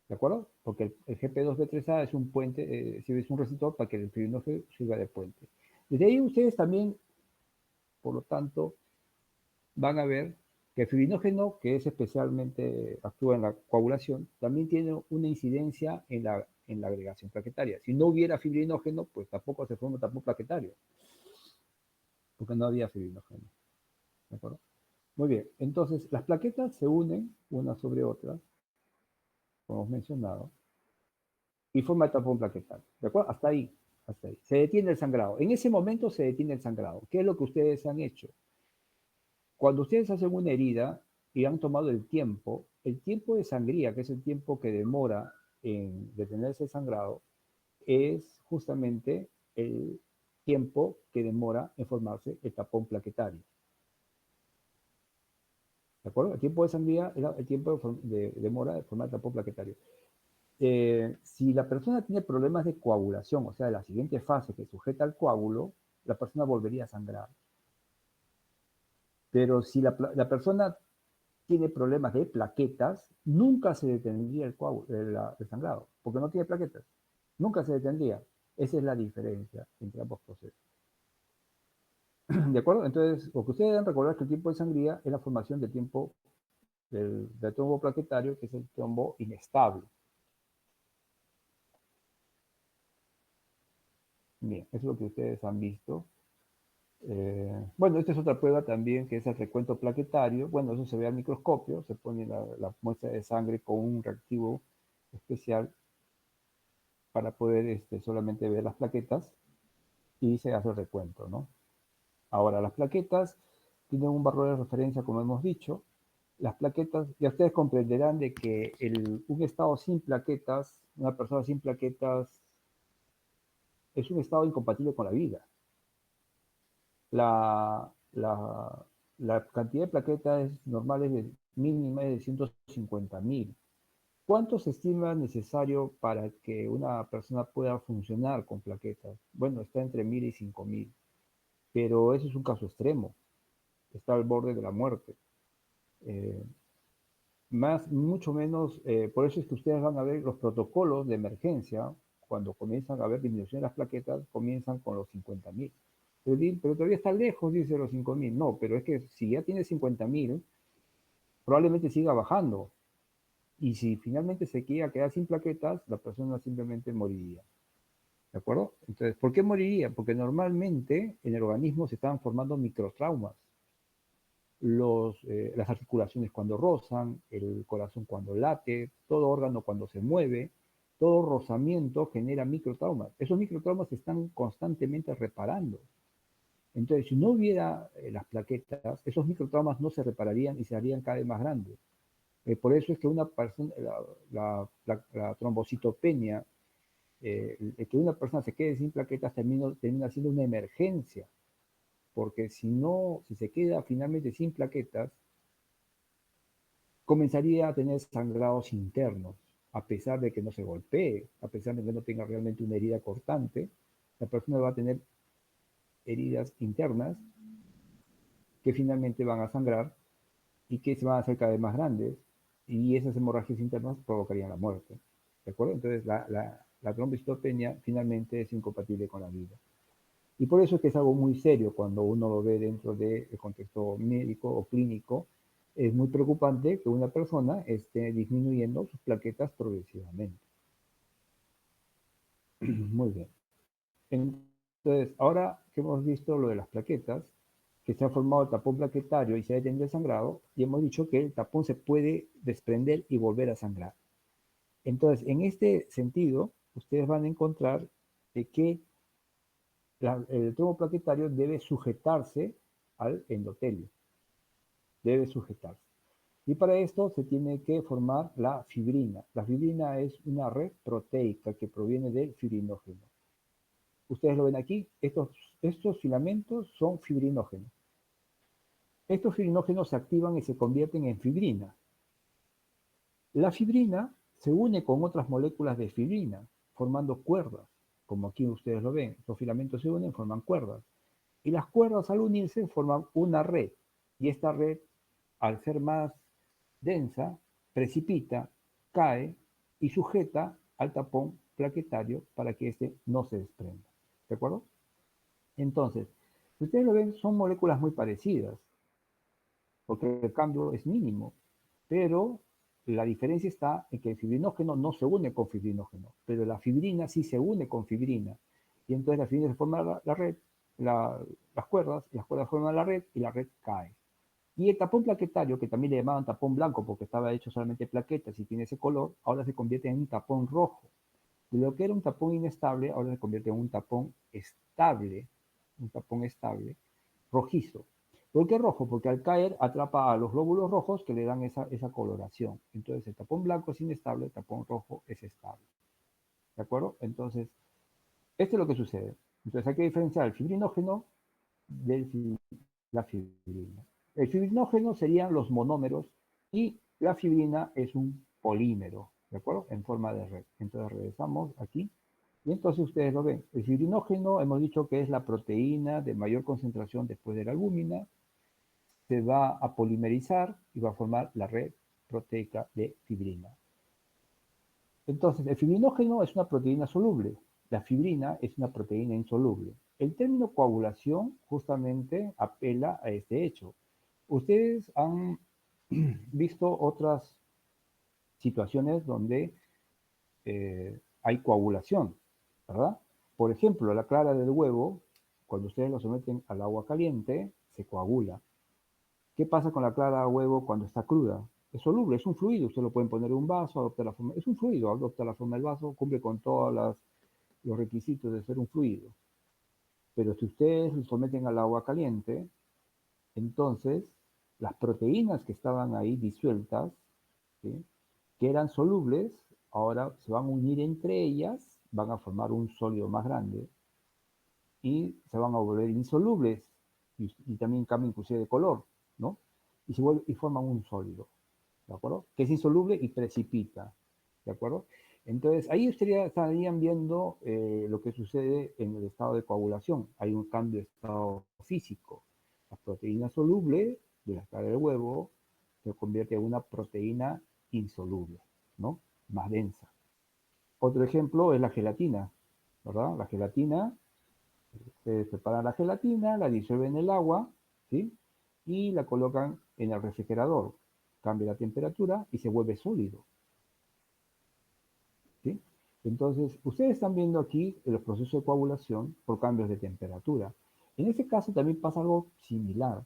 ¿De acuerdo? Porque el GP2B3A es un puente, es un receptor para que el fibrinógeno sirva de puente. Desde ahí ustedes también, por lo tanto, van a ver que el fibrinógeno, que es especialmente actúa en la coagulación, también tiene una incidencia en la agregación plaquetaria. Si no hubiera fibrinógeno, pues tampoco se forma tapón plaquetario, porque no había fibrinógeno. ¿De acuerdo? Muy bien, entonces las plaquetas se unen unas sobre otras, como hemos mencionado, y forma el tapón plaquetario. ¿De acuerdo? Hasta ahí, hasta ahí. Se detiene el sangrado. En ese momento se detiene el sangrado. ¿Qué es lo que ustedes han hecho? Cuando ustedes hacen una herida y han tomado el tiempo de sangría, que es el tiempo que demora en detenerse el sangrado, es justamente el tiempo que demora en formarse el tapón plaquetario. ¿De acuerdo? El tiempo de sangría es el tiempo de demora de formar el tapón plaquetario. Si la persona tiene problemas de coagulación, o sea, la siguiente fase que sujeta al coágulo, la persona volvería a sangrar. Pero si la persona tiene problemas de plaquetas, nunca se detendría el sangrado, porque no tiene plaquetas. Nunca se detendría. Esa es la diferencia entre ambos procesos. ¿De acuerdo? Entonces, lo que ustedes deben recordar es que el tiempo de sangría es la formación del tiempo del trombo plaquetario, que es el trombo inestable. Bien, eso es lo que ustedes han visto. Bueno, esta es otra prueba también, que es el recuento plaquetario. Bueno, eso se ve al microscopio, se pone la muestra de sangre con un reactivo especial para poder solamente ver las plaquetas y se hace el recuento, ¿no? Ahora, las plaquetas tienen un valor de referencia, como hemos dicho. Las plaquetas, ya ustedes comprenderán de que un estado sin plaquetas, una persona sin plaquetas, es un estado incompatible con la vida. La, la, la cantidad de plaquetas normales mínima es de 150.000. ¿Cuánto se estima necesario para que una persona pueda funcionar con plaquetas? Bueno, está entre 1.000 y 5.000, pero ese es un caso extremo, está al borde de la muerte. Mucho menos, por eso es que ustedes van a ver los protocolos de emergencia, cuando comienzan a haber disminución de las plaquetas, comienzan con los 50.000. Pero todavía está lejos, dice, los 5.000. No, pero es que si ya tiene 50.000, probablemente siga bajando. Y si finalmente se queda sin plaquetas, la persona simplemente moriría. ¿De acuerdo? Entonces, ¿por qué moriría? Porque normalmente en el organismo se estaban formando microtraumas. Las articulaciones cuando rozan, el corazón cuando late, todo órgano cuando se mueve, todo rozamiento genera microtraumas. Esos microtraumas se están constantemente reparando. Entonces, si no hubiera las plaquetas, esos microtraumas no se repararían y se harían cada vez más grandes. Por eso es que una persona, la trombocitopenia, que una persona se quede sin plaquetas termina siendo una emergencia, porque si se queda finalmente sin plaquetas, comenzaría a tener sangrados internos, a pesar de que no se golpee, a pesar de que no tenga realmente una herida cortante, la persona va a tener heridas internas que finalmente van a sangrar y que se van a hacer cada vez más grandes, y esas hemorragias internas provocarían la muerte. ¿De acuerdo? Entonces, la trombocitopenia finalmente es incompatible con la vida. Y por eso es que es algo muy serio cuando uno lo ve dentro del contexto médico o clínico. Es muy preocupante que una persona esté disminuyendo sus plaquetas progresivamente. Muy bien. Entonces, ahora que hemos visto lo de las plaquetas, que se ha formado el tapón plaquetario y se ha detenido el sangrado, y hemos dicho que el tapón se puede desprender y volver a sangrar. Entonces, en este sentido, ustedes van a encontrar de que el trombo plaquetario debe sujetarse al endotelio, debe sujetarse. Y para esto se tiene que formar la fibrina. La fibrina es una red proteica que proviene del fibrinógeno. Ustedes lo ven aquí, estos filamentos son fibrinógenos. Estos fibrinógenos se activan y se convierten en fibrina. La fibrina se une con otras moléculas de fibrina, formando cuerdas, como aquí ustedes lo ven. Los filamentos se unen, forman cuerdas. Y las cuerdas al unirse forman una red. Y esta red, al ser más densa, precipita, cae y sujeta al tapón plaquetario para que éste no se desprenda. ¿De acuerdo? Entonces, si ustedes lo ven, son moléculas muy parecidas, porque el cambio es mínimo, pero la diferencia está en que el fibrinógeno no se une con fibrinógeno, pero la fibrina sí se une con fibrina. Y entonces la fibrina se forma la red, las cuerdas forman la red y la red cae. Y el tapón plaquetario, que también le llamaban tapón blanco porque estaba hecho solamente de plaquetas y tiene ese color, ahora se convierte en un tapón rojo. De lo que era un tapón inestable, ahora se convierte en un tapón estable, rojizo. ¿Por qué rojo? Porque al caer atrapa a los glóbulos rojos que le dan esa coloración. Entonces el tapón blanco es inestable, el tapón rojo es estable. ¿De acuerdo? Entonces, esto es lo que sucede. Entonces hay que diferenciar el fibrinógeno de la fibrina. El fibrinógeno serían los monómeros y la fibrina es un polímero. ¿de acuerdo? En forma de red. Entonces regresamos aquí. Y entonces ustedes lo ven. El fibrinógeno hemos dicho que es la proteína de mayor concentración después de la albúmina. Se va a polimerizar y va a formar la red proteica de fibrina. Entonces, el fibrinógeno es una proteína soluble. La fibrina es una proteína insoluble. El término coagulación justamente apela a este hecho. Ustedes han visto otras situaciones donde hay coagulación, ¿verdad? Por ejemplo, la clara del huevo, cuando ustedes lo someten al agua caliente, se coagula. ¿Qué pasa con la clara de huevo cuando está cruda? Es soluble, es un fluido. Usted lo pueden poner en un vaso, adopta la forma. Es un fluido, adopta la forma del vaso, cumple con todos los requisitos de ser un fluido. Pero si ustedes lo someten al agua caliente, entonces las proteínas que estaban ahí disueltas, ¿sí?, que eran solubles, ahora se van a unir entre ellas, van a formar un sólido más grande y se van a volver insolubles y también cambian inclusive de color, ¿no? Y forman un sólido, ¿de acuerdo? Que es insoluble y precipita, ¿de acuerdo? Entonces, ahí ustedes estarían viendo lo que sucede en el estado de coagulación. Hay un cambio de estado físico. La proteína soluble de la clara del huevo se convierte en una proteína insoluble, ¿no? Más densa. Otro ejemplo es la gelatina, ¿verdad? La gelatina, se prepara la gelatina, la disuelven en el agua, ¿sí? Y la colocan en el refrigerador. Cambia la temperatura y se vuelve sólido, ¿sí? Entonces, ustedes están viendo aquí los procesos de coagulación por cambios de temperatura. En este caso también pasa algo similar.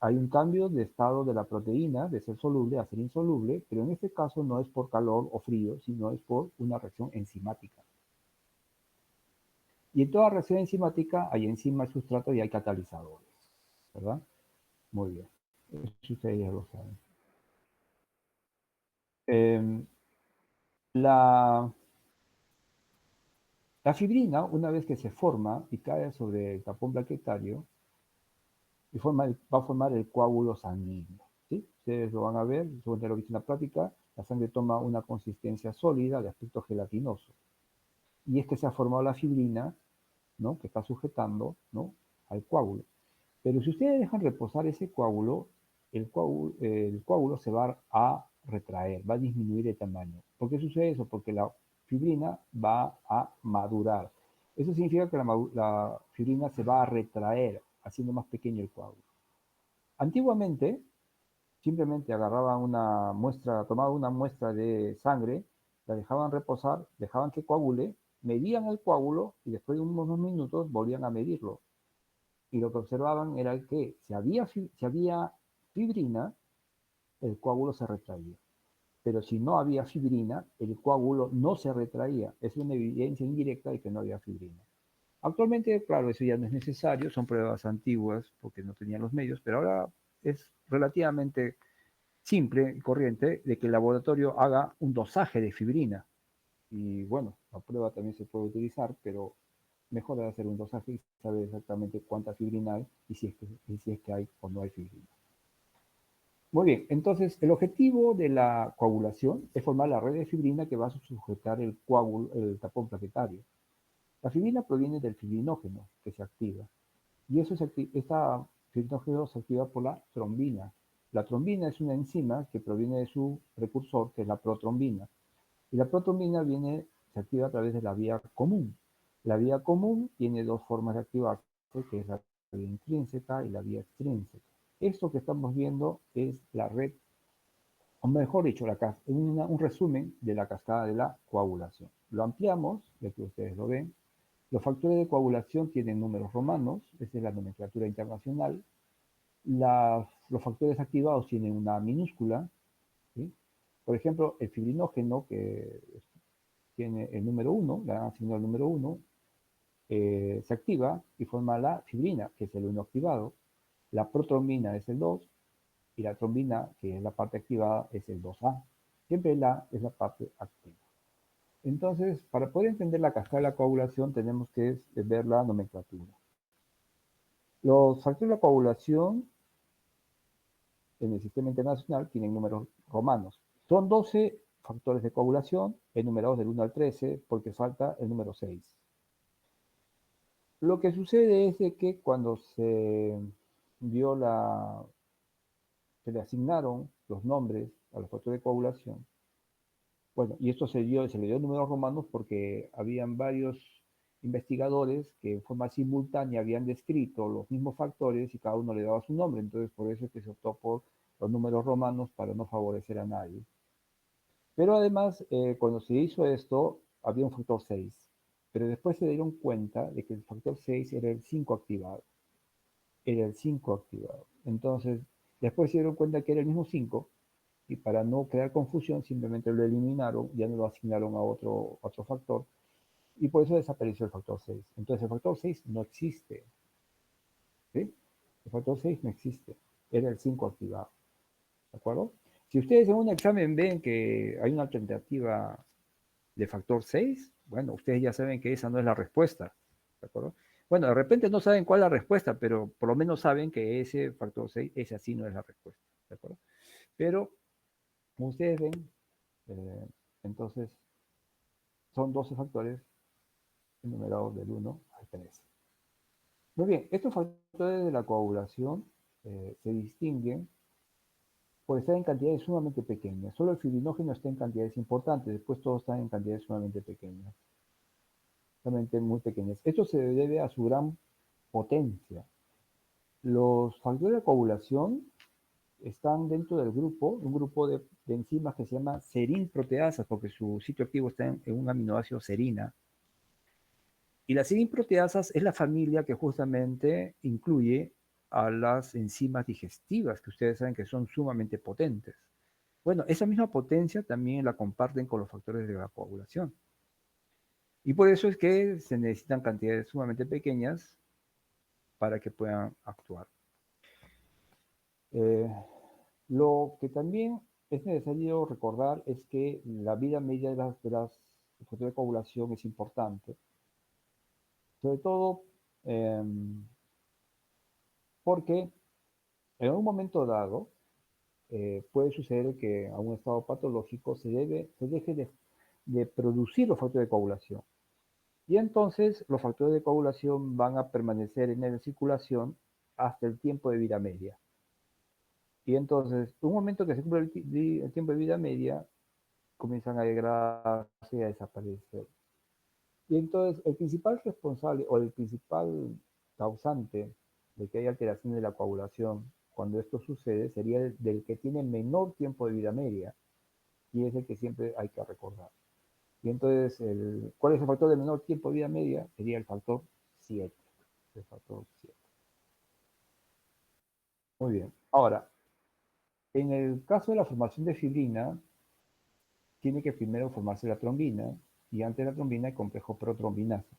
Hay un cambio de estado de la proteína, de ser soluble a ser insoluble, pero en este caso no es por calor o frío, sino es por una reacción enzimática. Y en toda reacción enzimática hay enzimas, sustrato y hay catalizadores, ¿verdad? Muy bien, eso ustedes ya lo saben. La, la fibrina, una vez que se forma y cae sobre el tapón plaquetario, va a formar el coágulo sanguíneo, ¿sí? Ustedes lo van a ver, según lo visto en la práctica, la sangre toma una consistencia sólida de aspecto gelatinoso. Y es que se ha formado la fibrina, ¿no?, que está sujetando, ¿no?, al coágulo. Pero si ustedes dejan reposar ese coágulo, el coágulo se va a retraer, va a disminuir de tamaño. ¿Por qué sucede eso? Porque la fibrina va a madurar. Eso significa que la fibrina se va a retraer, haciendo más pequeño el coágulo. Antiguamente, simplemente agarraban una muestra, tomaban una muestra de sangre, la dejaban reposar, dejaban que coagule, medían el coágulo y después de unos minutos volvían a medirlo. Y lo que observaban era que si había fibrina, el coágulo se retraía. Pero si no había fibrina, el coágulo no se retraía. Es una evidencia indirecta de que no había fibrina. Actualmente, claro, eso ya no es necesario, son pruebas antiguas porque no tenían los medios, pero ahora es relativamente simple y corriente de que el laboratorio haga un dosaje de fibrina. Y bueno, la prueba también se puede utilizar, pero mejor es hacer un dosaje y saber exactamente cuánta fibrina hay y si es que hay o no hay fibrina. Muy bien, entonces el objetivo de la coagulación es formar la red de fibrina que va a sujetar el tapón plaquetario. La fibrina proviene del fibrinógeno que se activa y esta fibrinógeno se activa por la trombina. La trombina es una enzima que proviene de su precursor, que es la protrombina. Y la protrombina se activa a través de la vía común. La vía común tiene dos formas de activarse, que es la vía intrínseca y la vía extrínseca. Esto que estamos viendo es la red, o mejor dicho, un resumen de la cascada de la coagulación. Lo ampliamos, ya que ustedes lo ven. Los factores de coagulación tienen números romanos, esa es la nomenclatura internacional. Los factores activados tienen una minúscula, ¿sí? Por ejemplo, el fibrinógeno, que tiene el número 1, le han asignado el número 1, se activa y forma la fibrina, que es el 1 activado. La protrombina es el 2 y la trombina, que es la parte activada, es el 2A. Siempre la es la parte activa. Entonces, para poder entender la cascada de la coagulación, tenemos que ver la nomenclatura. Los factores de la coagulación en el sistema internacional tienen números romanos. Son 12 factores de coagulación enumerados del 1 al 13 porque falta el número 6. Lo que sucede es de que cuando se le asignaron los nombres a los factores de coagulación, bueno, y esto se le dio números romanos porque habían varios investigadores que en forma simultánea habían descrito los mismos factores y cada uno le daba su nombre, entonces por eso es que se optó por los números romanos para no favorecer a nadie. Pero además, cuando se hizo esto, había un factor 6, pero después se dieron cuenta de que el factor 6 era el 5 activado. Era el 5 activado. Entonces, después se dieron cuenta que era el mismo 5, y para no crear confusión, simplemente lo eliminaron, ya no lo asignaron a otro factor, y por eso desapareció el factor 6. Entonces, el factor 6 no existe. ¿Sí? El factor 6 no existe. Era el 5 activado. ¿De acuerdo? Si ustedes en un examen ven que hay una alternativa de factor 6, bueno, ustedes ya saben que esa no es la respuesta, ¿de acuerdo? Bueno, de repente no saben cuál es la respuesta, pero por lo menos saben que ese factor 6, ese así no es la respuesta, ¿de acuerdo? Pero, como ustedes ven, entonces, son 12 factores enumerados del 1 al 13. Muy bien, estos factores de la coagulación se distinguen por estar en cantidades sumamente pequeñas. Solo el fibrinógeno está en cantidades importantes, después todos están en cantidades sumamente pequeñas. Realmente muy pequeñas. Esto se debe a su gran potencia. Los factores de coagulación están dentro del grupo, un grupo de enzimas que se llama serinproteasas, porque su sitio activo está en un aminoácido serina. Y las serinproteasas es la familia que justamente incluye a las enzimas digestivas, que ustedes saben que son sumamente potentes. Bueno, esa misma potencia también la comparten con los factores de la coagulación. Y por eso es que se necesitan cantidades sumamente pequeñas para que puedan actuar. Lo que también es necesario recordar es que la vida media de las factores de coagulación es importante, sobre todo porque en un momento dado puede suceder que a un estado patológico se deje de producir los factores de coagulación. Y entonces los factores de coagulación van a permanecer en la circulación hasta el tiempo de vida media. Y entonces, un momento que se cumple el tiempo de vida media, comienzan a degradarse y a desaparecer. Y entonces, el principal responsable o el principal causante de que haya alteración de la coagulación cuando esto sucede sería el del que tiene menor tiempo de vida media, y es el que siempre hay que recordar. Y entonces, ¿cuál es el factor de menor tiempo de vida media? Sería el factor 7. El factor 7. Muy bien. Ahora, en el caso de la formación de fibrina, tiene que primero formarse la trombina, y antes de la trombina el complejo protrombinasa.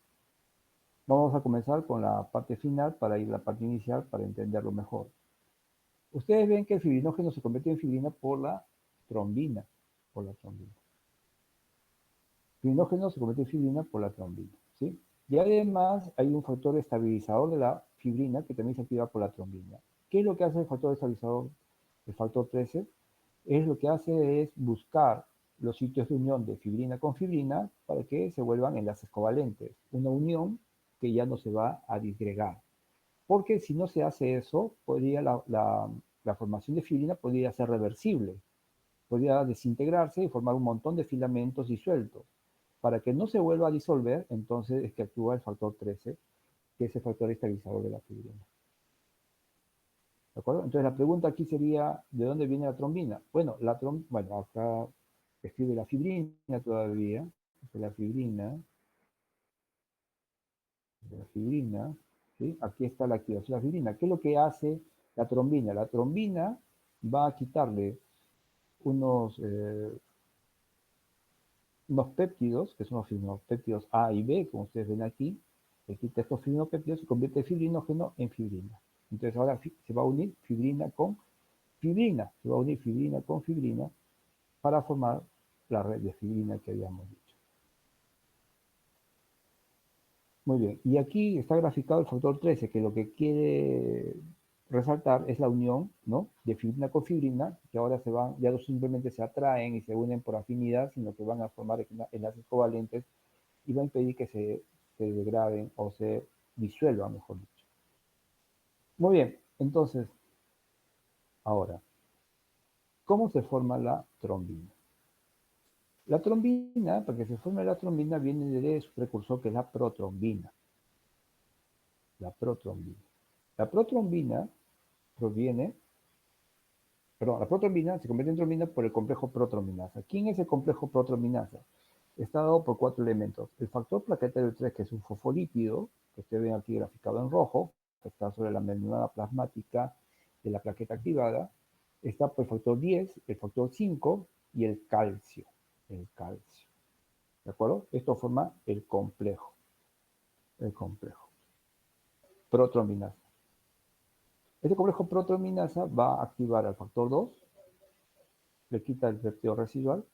Vamos a comenzar con la parte final para ir a la parte inicial para entenderlo mejor. Ustedes ven que el fibrinógeno se convierte en fibrina por la trombina. El fibrinógeno se convierte en fibrina por la trombina, ¿sí? Y además hay un factor estabilizador de la fibrina que también se activa por la trombina. ¿Qué es lo que hace el factor estabilizador? El factor 13 es lo que hace es buscar los sitios de unión de fibrina con fibrina para que se vuelvan enlaces covalentes. Una unión que ya no se va a disgregar. Porque si no se hace eso, la formación de fibrina podría ser reversible. Podría desintegrarse y formar un montón de filamentos disueltos. Para que no se vuelva a disolver, entonces es que actúa el factor 13, que es el factor estabilizador de la fibrina. ¿De acuerdo? Entonces la pregunta aquí sería, ¿de dónde viene la trombina? Bueno, bueno, acá escribe la fibrina todavía. La fibrina, ¿sí? Aquí está la activación de la fibrina. ¿Qué es lo que hace la trombina? La trombina va a quitarle unos péptidos, que son los fibrinopéptidos A y B, como ustedes ven aquí. Le quita estos fibrinopéptidos y convierte el fibrinógeno en fibrina. Entonces ahora se va a unir fibrina con fibrina. Se va a unir fibrina con fibrina para formar la red de fibrina que habíamos dicho. Muy bien, y aquí está graficado el factor 13, que lo que quiere resaltar es la unión, ¿no?, de fibrina con fibrina, que ahora ya no simplemente se atraen y se unen por afinidad, sino que van a formar enlaces covalentes y va a impedir que se degraden o se disuelvan, mejor dicho. Muy bien, entonces, ahora, ¿cómo se forma la trombina? La trombina, para que se forme la trombina, viene de su precursor, que es la protrombina. La protrombina. La protrombina la protrombina se convierte en trombina por el complejo protrombinasa. ¿Quién es el complejo protrombinasa? Está dado por 4 elementos. El factor plaquetario 3, que es un fosfolípido, que ustedes ven aquí graficado en rojo, que está sobre la membrana plasmática de la plaqueta activada. Está por el factor 10, el factor 5 y el calcio. El calcio. ¿De acuerdo? Esto forma el complejo. El complejo. Protrombinasa. Este complejo protrombinasa va a activar al factor 2, le quita el péptido residual,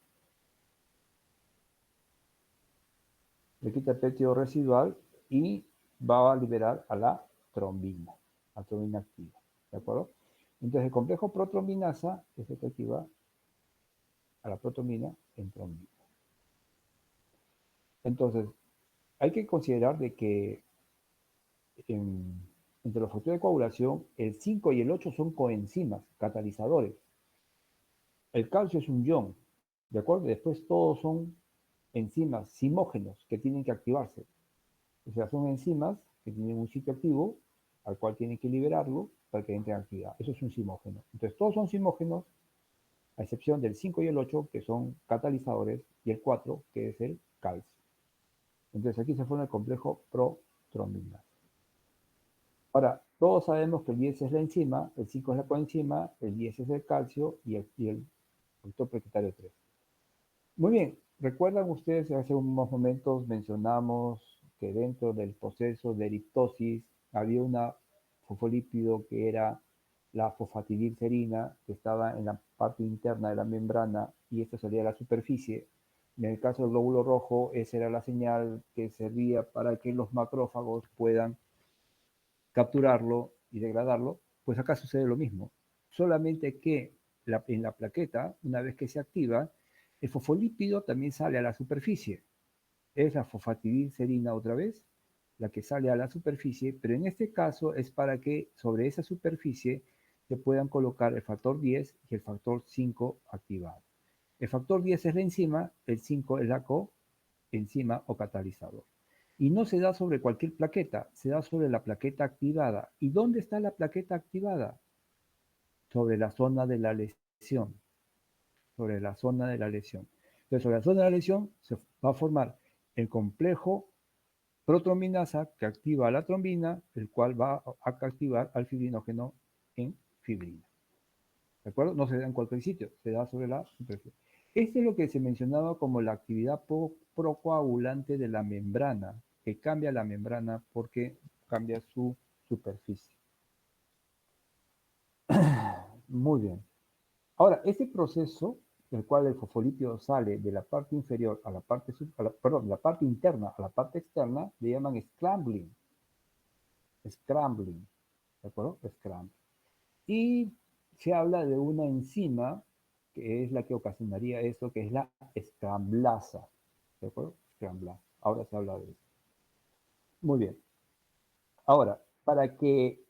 y va a liberar a la trombina activa. ¿De acuerdo? Entonces el complejo protrombinasa es el que activa a la protrombina en trombina. Entonces, hay que considerar de que entre los factores de coagulación, el 5 y el 8 son coenzimas, catalizadores. El calcio es un ion, ¿de acuerdo? Después todos son enzimas simógenos que tienen que activarse. O sea, son enzimas que tienen un sitio activo al cual tienen que liberarlo para que entre en actividad. Eso es un simógeno. Entonces, todos son simógenos, a excepción del 5 y el 8, que son catalizadores, y el 4, que es el calcio. Entonces, aquí se forma el complejo protrombina. Ahora, todos sabemos que el 10 es la enzima, el 5 es la coenzima, el 10 es el calcio y el factor plaquetario 3. Muy bien, recuerdan ustedes, hace unos momentos mencionamos que dentro del proceso de eriptosis había una fosfolípido que era la fosfatidilcerina, que estaba en la parte interna de la membrana y esto salía a la superficie. En el caso del glóbulo rojo, esa era la señal que servía para que los macrófagos puedan capturarlo y degradarlo. Pues acá sucede lo mismo, solamente que en la plaqueta, una vez que se activa, el fosfolípido también sale a la superficie. Es la fosfatidilcerina otra vez, la que sale a la superficie, pero en este caso es para que sobre esa superficie se puedan colocar el factor 10 y el factor 5 activado. El factor 10 es la enzima, el 5 es la coenzima o catalizador. Y no se da sobre cualquier plaqueta, se da sobre la plaqueta activada. ¿Y dónde está la plaqueta activada? Sobre la zona de la lesión. Sobre la zona de la lesión. Entonces, sobre la zona de la lesión se va a formar el complejo protrombinasa que activa la trombina, el cual va a activar al fibrinógeno en fibrina. ¿De acuerdo? No se da en cualquier sitio, se da sobre la superficie. Este es lo que se mencionaba como la actividad procoagulante de la membrana, que cambia la membrana porque cambia su superficie. Muy bien. Ahora, este proceso, el cual el fosfolípido sale de la parte inferior a la parte, de la parte interna a la parte externa, le llaman scrambling. Scrambling, ¿de acuerdo? Scrambling. Y se habla de una enzima que es la que ocasionaría esto, que es la escramblasa. ¿De acuerdo? Escramblasa. Ahora se habla de eso. Muy bien. Ahora, para que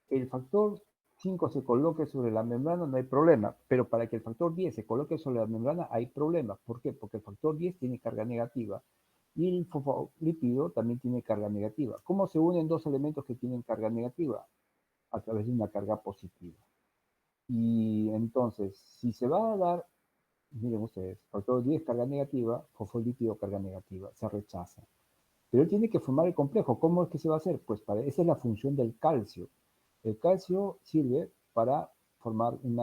el factor 5 se coloque sobre la membrana no hay problema, pero para que el factor 10 se coloque sobre la membrana hay problema. ¿Por qué? Porque el factor 10 tiene carga negativa y el fosfolípido también tiene carga negativa. ¿Cómo se unen dos elementos que tienen carga negativa? A través de una carga positiva. Y entonces, si se va a dar, miren ustedes, factor 10 carga negativa, fosfolípido carga negativa, se rechaza. Pero él tiene que formar el complejo. ¿Cómo es que se va a hacer? Pues esa es la función del calcio. El calcio sirve para formar un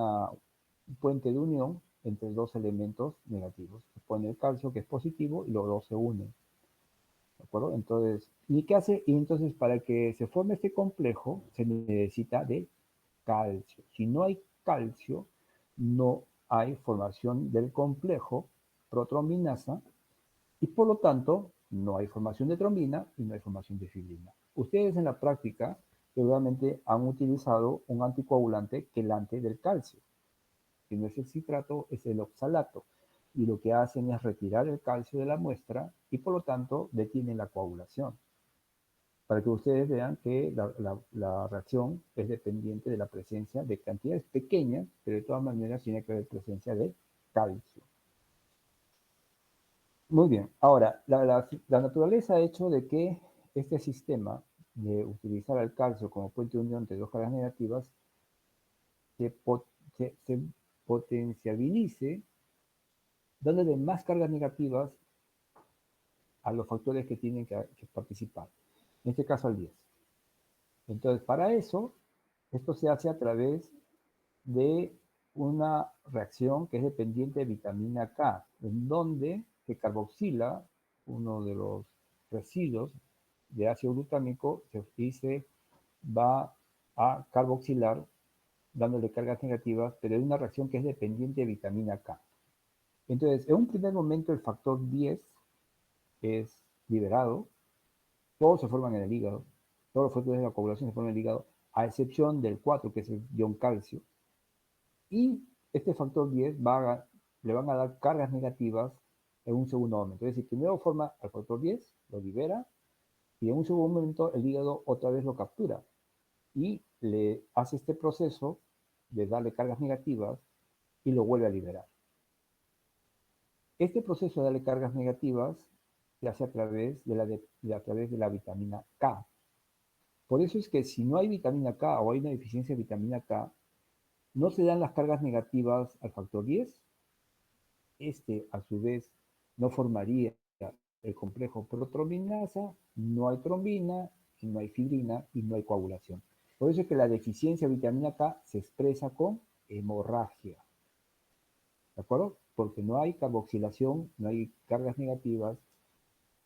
puente de unión entre dos elementos negativos. Se pone el calcio que es positivo y los dos se unen. ¿De acuerdo? Entonces, ¿y qué hace? Y entonces, para que se forme este complejo, se necesita de calcio. Si no hay calcio, no hay formación del complejo protrombinasa y por lo tanto no hay formación de trombina y no hay formación de fibrina. Ustedes en la práctica seguramente han utilizado un anticoagulante quelante del calcio, que no es el citrato, es el oxalato. Y lo que hacen es retirar el calcio de la muestra y por lo tanto detienen la coagulación. Para que ustedes vean que la reacción es dependiente de la presencia de cantidades pequeñas, pero de todas maneras tiene que haber presencia de calcio. Muy bien, ahora, la naturaleza ha hecho de que este sistema de utilizar el calcio como puente de unión entre dos cargas negativas se potenciabilice dándole más cargas negativas a los factores que tienen que participar, en este caso al 10. Entonces, para eso, esto se hace a través de una reacción que es dependiente de vitamina K, en donde se carboxila uno de los residuos de ácido glutámico y se va a carboxilar dándole cargas negativas, pero es una reacción que es dependiente de vitamina K. Entonces, en un primer momento el factor 10 es liberado, todos se forman en el hígado, todos los factores de la coagulación se forman en el hígado, a excepción del 4, que es el ion calcio, y este factor 10 le van a dar cargas negativas en un segundo momento. Es decir, primero forma al factor 10, lo libera, y en un segundo momento el hígado otra vez lo captura y le hace este proceso de darle cargas negativas y lo vuelve a liberar. Este proceso de darle cargas negativas se hace a través de la vitamina K. Por eso es que si no hay vitamina K o hay una deficiencia de vitamina K, no se dan las cargas negativas al factor 10. Este, a su vez, no formaría el complejo protrombinasa, no hay trombina, y no hay fibrina y no hay coagulación. Por eso es que la deficiencia de vitamina K se expresa con hemorragia. ¿De acuerdo? Porque no hay carboxilación, no hay cargas negativas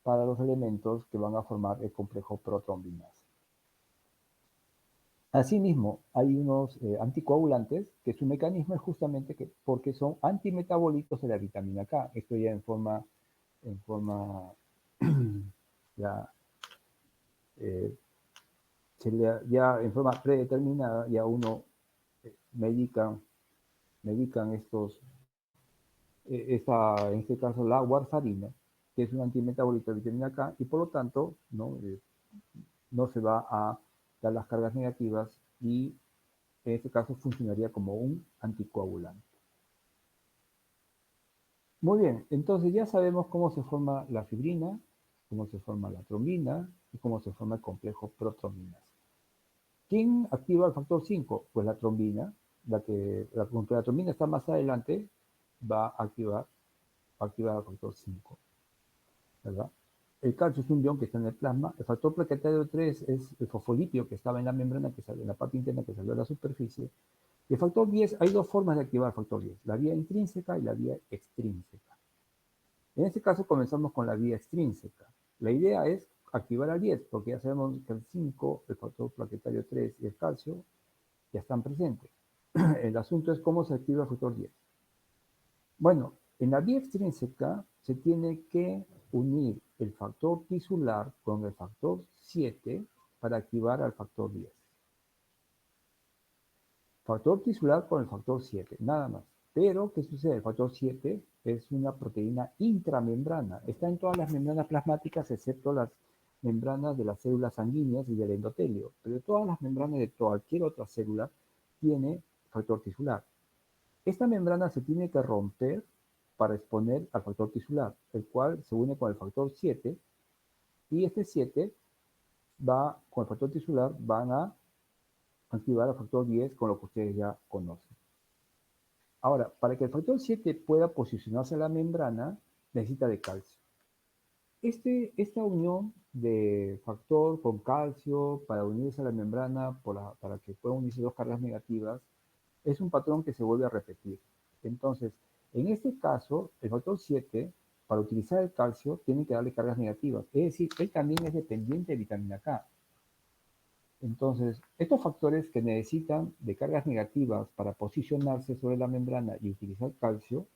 para los elementos que van a formar el complejo protrombinasa. Asimismo, hay unos anticoagulantes que su mecanismo es justamente porque son antimetabolitos de la vitamina K. Esto ya en forma ya, ya en forma predeterminada, ya uno medican estos, en este caso la warfarina, que es un antimetabolito de vitamina K, y por lo tanto no se va a dar las cargas negativas y en este caso funcionaría como un anticoagulante. Muy bien, entonces ya sabemos cómo se forma la fibrina, cómo se forma la trombina y cómo se forma el complejo protrombinasa. ¿Quién activa el factor 5? Pues la trombina, aunque la trombina está más adelante, va a activar el factor 5, ¿verdad? El calcio es un ion que está en el plasma. El factor plaquetario 3 es el fosfolipio que estaba en la membrana, que salió en la parte interna, que salió a la superficie. Y el factor 10, hay dos formas de activar el factor 10, la vía intrínseca y la vía extrínseca. En este caso comenzamos con la vía extrínseca. La idea es activar al 10, porque ya sabemos que el 5, el factor plaquetario 3 y el calcio ya están presentes. El asunto es cómo se activa el factor 10. Bueno, en la vía extrínseca se tiene que unir el factor tisular con el factor 7 para activar al factor 10. Factor tisular con el factor 7, nada más. Pero, ¿qué sucede? El factor 7 es una proteína intramembrana. Está en todas las membranas plasmáticas, excepto las membranas de las células sanguíneas y del endotelio. Pero todas las membranas de cualquier otra célula tiene factor tisular. Esta membrana se tiene que romper para exponer al factor tisular, el cual se une con el factor 7, y este 7 con el factor tisular, van a activar el factor 10 con lo que ustedes ya conocen. Ahora, para que el factor 7 pueda posicionarse en la membrana, necesita de calcio. Esta unión de factor con calcio para unirse a la membrana, para que puedan unirse dos cargas negativas, es un patrón que se vuelve a repetir. Entonces, en este caso, el factor 7, para utilizar el calcio, tiene que darle cargas negativas. Es decir, él también es dependiente de vitamina K. Entonces, estos factores que necesitan de cargas negativas para posicionarse sobre la membrana y utilizar calcio,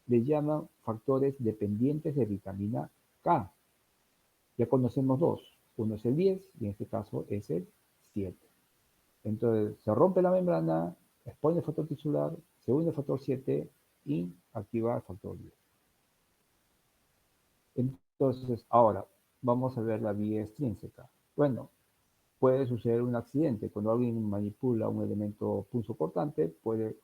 le llaman factores dependientes de vitamina K. Ya conocemos dos. Uno es el 10 y en este caso es el 7. Entonces, se rompe la membrana, expone el factor tisular, se une el factor 7 y activa el factor 10. Entonces, ahora, vamos a ver la vía extrínseca. Bueno, puede suceder un accidente. Cuando alguien manipula un elemento punzocortante, puede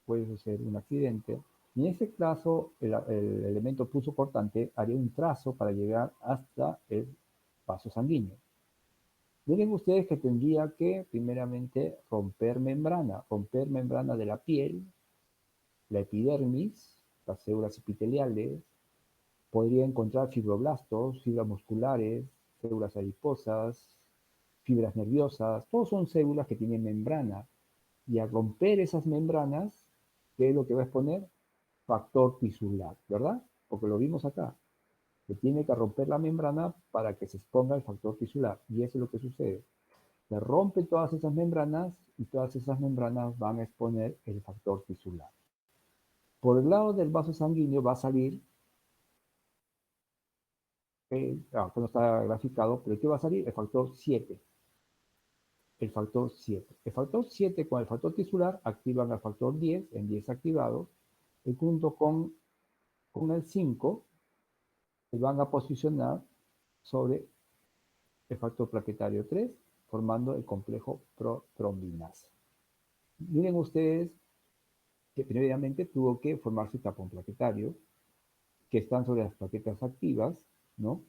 suceder un accidente. Y en este caso, el elemento punzocortante haría un trazo para llegar hasta el vaso sanguíneo. Miren ustedes que tendría que, primeramente, romper membrana de la piel, la epidermis, las células epiteliales, podría encontrar fibroblastos, fibras musculares, células adiposas, fibras nerviosas, todos son células que tienen membrana. Y al romper esas membranas, ¿qué es lo que va a exponer? Factor tisular, ¿verdad? Porque lo vimos acá, que tiene que romper la membrana para que se exponga el factor tisular. Y eso es lo que sucede. Se rompen todas esas membranas y todas esas membranas van a exponer el factor tisular. Por el lado del vaso sanguíneo va a salir, acá no está graficado, pero ¿qué va a salir? El factor 7. El factor 7. El factor 7 con el factor tisular activan al factor 10, en 10 activado, y junto con el 5 se van a posicionar sobre el factor plaquetario 3, formando el complejo protrombinasa. Miren ustedes que previamente tuvo que formarse tapón plaquetario, que están sobre las plaquetas activas, ¿no?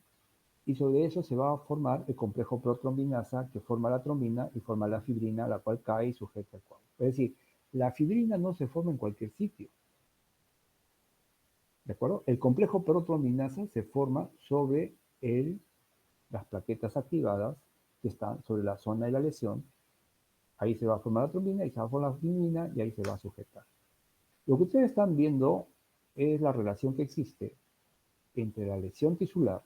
Y sobre eso se va a formar el complejo protrombinasa que forma la trombina y forma la fibrina, la cual cae y sujeta el coágulo. Es decir, la fibrina no se forma en cualquier sitio, ¿de acuerdo? El complejo protrombinasa se forma sobre las plaquetas activadas que están sobre la zona de la lesión. Ahí se va a formar la trombina, y se va a formar la fibrina y ahí se va a sujetar. Lo que ustedes están viendo es la relación que existe entre la lesión tisular,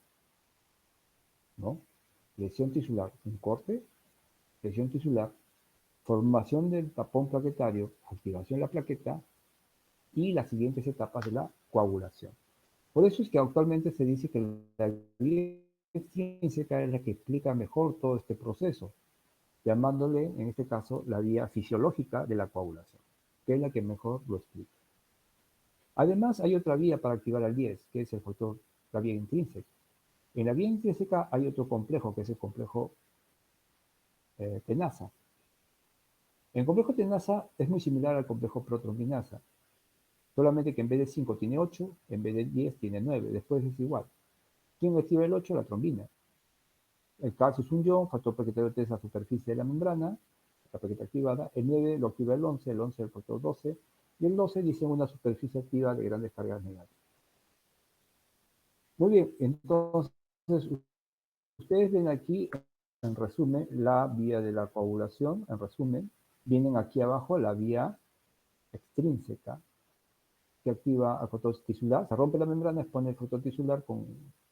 ¿no? Lesión tisular, un corte, lesión tisular, formación del tapón plaquetario, activación de la plaqueta y las siguientes etapas de la coagulación. Por eso es que actualmente se dice que la vía extrínseca es la que explica mejor todo este proceso, llamándole en este caso la vía fisiológica de la coagulación, que es la que mejor lo explica. Además, hay otra vía para activar al 10, que es el factor, la vía intrínseca. En la vía intrínseca hay otro complejo, que es el complejo tenasa. El complejo tenasa es muy similar al complejo protrombinasa, solamente que en vez de 5 tiene 8, en vez de 10 tiene 9, después es igual. ¿Quién activa el 8? La trombina. El calcio es un ion, factor plaquetario 3 a la superficie de la membrana, la plaqueta activada. El 9 lo activa el 11 el factor 12, y el 12 dice una superficie activa de grandes cargas negativas. Muy bien, entonces ustedes ven aquí, en resumen, la vía de la coagulación, en resumen, vienen aquí abajo la vía extrínseca, que activa al factor tisular, se rompe la membrana, expone el factor tisular con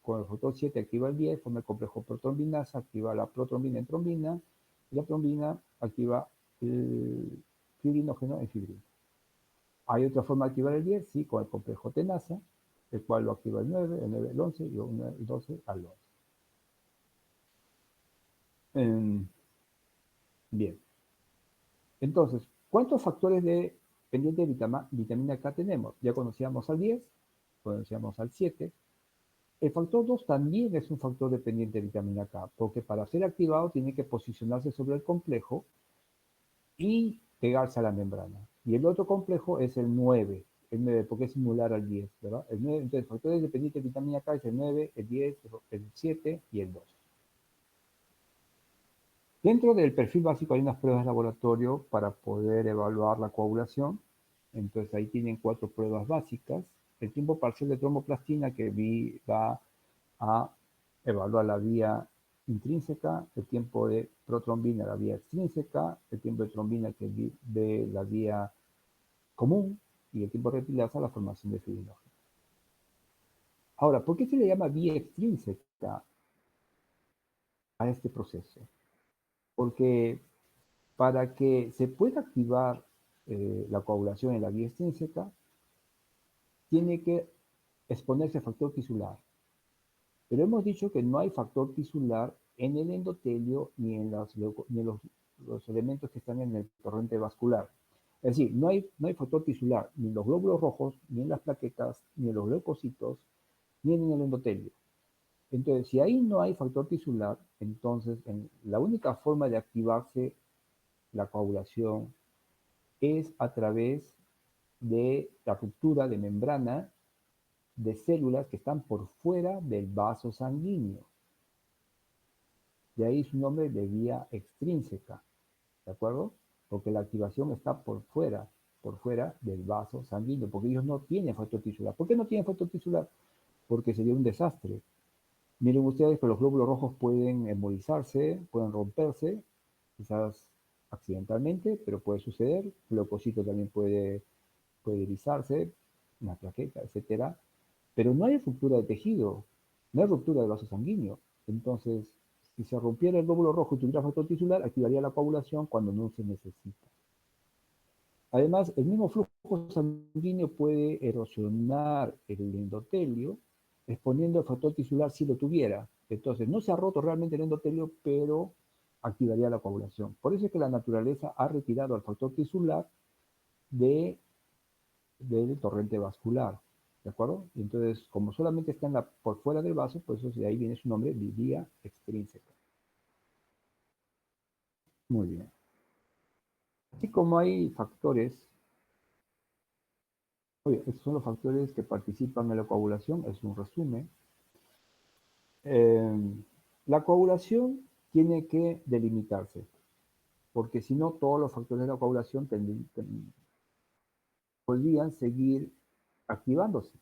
el factor 7, activa el 10, forma el complejo protrombinasa, activa la protrombina en trombina, y la trombina activa el fibrinógeno en fibrina. Hay otra forma de activar el 10, sí, con el complejo tenasa, el cual lo activa el 9, el 9 el 11 y el 12 al 11. Bien. Entonces, ¿cuántos factores de pendiente de vitamina K tenemos? Ya conocíamos al 10, conocíamos al 7. El factor 2 también es un factor dependiente de vitamina K, porque para ser activado tiene que posicionarse sobre el complejo y pegarse a la membrana. Y el otro complejo es el 9, porque es similar al 10, ¿verdad? El 9, entonces, factores dependientes de vitamina K es el 9, el 10, el 7 y el 2. Dentro del perfil básico hay unas pruebas de laboratorio para poder evaluar la coagulación. Entonces ahí tienen 4 pruebas básicas. El tiempo parcial de tromboplastina que va a evaluar la vía intrínseca, el tiempo de protrombina, la vía extrínseca, el tiempo de trombina que ve la vía común y el tiempo de retilasa, la formación de fibrinógeno. Ahora, ¿por qué se le llama vía extrínseca a este proceso? Porque para que se pueda activar la coagulación en la vía extrínseca, tiene que exponerse factor tisular. Pero hemos dicho que no hay factor tisular en el endotelio ni en los los elementos que están en el torrente vascular. Es decir, no hay factor tisular ni en los glóbulos rojos, ni en las plaquetas, ni en los leucocitos, ni en el endotelio. Entonces, si ahí no hay factor tisular, entonces la única forma de activarse la coagulación es a través de la ruptura de membrana de células que están por fuera del vaso sanguíneo. De ahí su nombre de vía extrínseca, ¿de acuerdo? Porque la activación está por fuera del vaso sanguíneo, porque ellos no tienen factor tisular. ¿Por qué no tienen factor tisular? Porque sería un desastre. Miren ustedes que los glóbulos rojos pueden embolizarse, pueden romperse, quizás accidentalmente, pero puede suceder. El leucocito también puede erizarse, una plaqueta, etcétera. Pero no hay ruptura de tejido, no hay ruptura del vaso sanguíneo. Entonces, si se rompiera el glóbulo rojo y tuviera factor tisular, activaría la coagulación cuando no se necesita. Además, el mismo flujo sanguíneo puede erosionar el endotelio, exponiendo el factor tisular si lo tuviera. Entonces, no se ha roto realmente el endotelio, pero activaría la coagulación. Por eso es que la naturaleza ha retirado al factor tisular del torrente vascular. ¿De acuerdo? Y entonces, como solamente está por fuera del vaso, pues de ahí viene su nombre, vía extrínseca. Muy bien. Así como hay factores, oye, estos son los factores que participan en la coagulación, es un resumen. La coagulación tiene que delimitarse, porque si no, todos los factores de la coagulación podrían seguir activándose.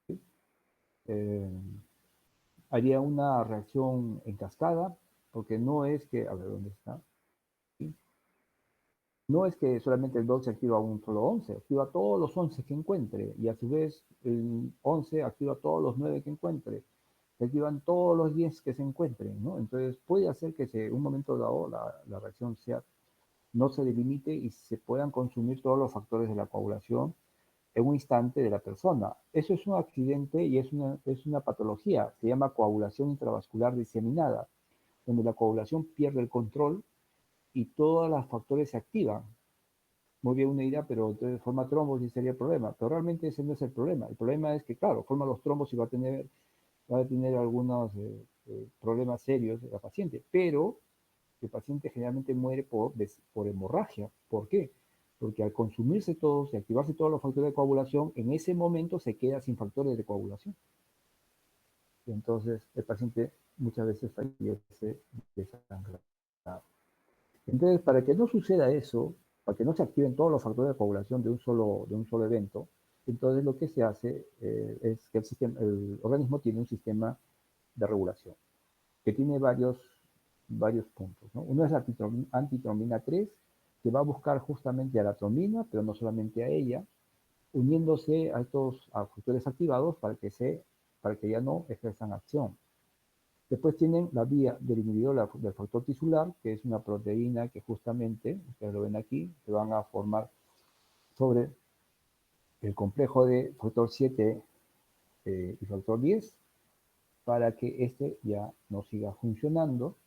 ¿Sí? Haría una reacción en cascada, porque no es que, a ver, ¿dónde está? ¿Sí? No es que solamente el 12 activa un solo 11, activa todos los 11 que encuentre, y a su vez el 11 activa todos los 9 que encuentre, se activan todos los 10 que se encuentren, ¿no? Entonces puede hacer que en un momento dado la reacción no se delimite y se puedan consumir todos los factores de la coagulación en un instante de la persona. Eso es un accidente y es una patología, se llama coagulación intravascular diseminada, donde la coagulación pierde el control y todos los factores se activan. Muy bien una idea, pero entonces forma trombos y sería el problema. Pero realmente ese no es el problema. El problema es que, claro, forma los trombos y va a tener algunos problemas serios la paciente, pero el paciente generalmente muere por hemorragia. ¿Por qué? Porque al consumirse todos y activarse todos los factores de coagulación, en ese momento se queda sin factores de coagulación. Y entonces el paciente muchas veces fallece desangrado. Entonces, para que no suceda eso, para que no se activen todos los factores de coagulación de un solo evento, entonces lo que se hace es que el organismo tiene un sistema de regulación que tiene varios puntos, ¿no? Uno es la antitrombina 3, que va a buscar justamente a la trombina, pero no solamente a ella, uniéndose a estos factores activados para que ya no ejerzan acción. Después tienen la vía del inhibidor del factor tisular, que es una proteína que justamente, ustedes lo ven aquí, se van a formar sobre el complejo de factor 7 y factor 10 para que este ya no siga funcionando.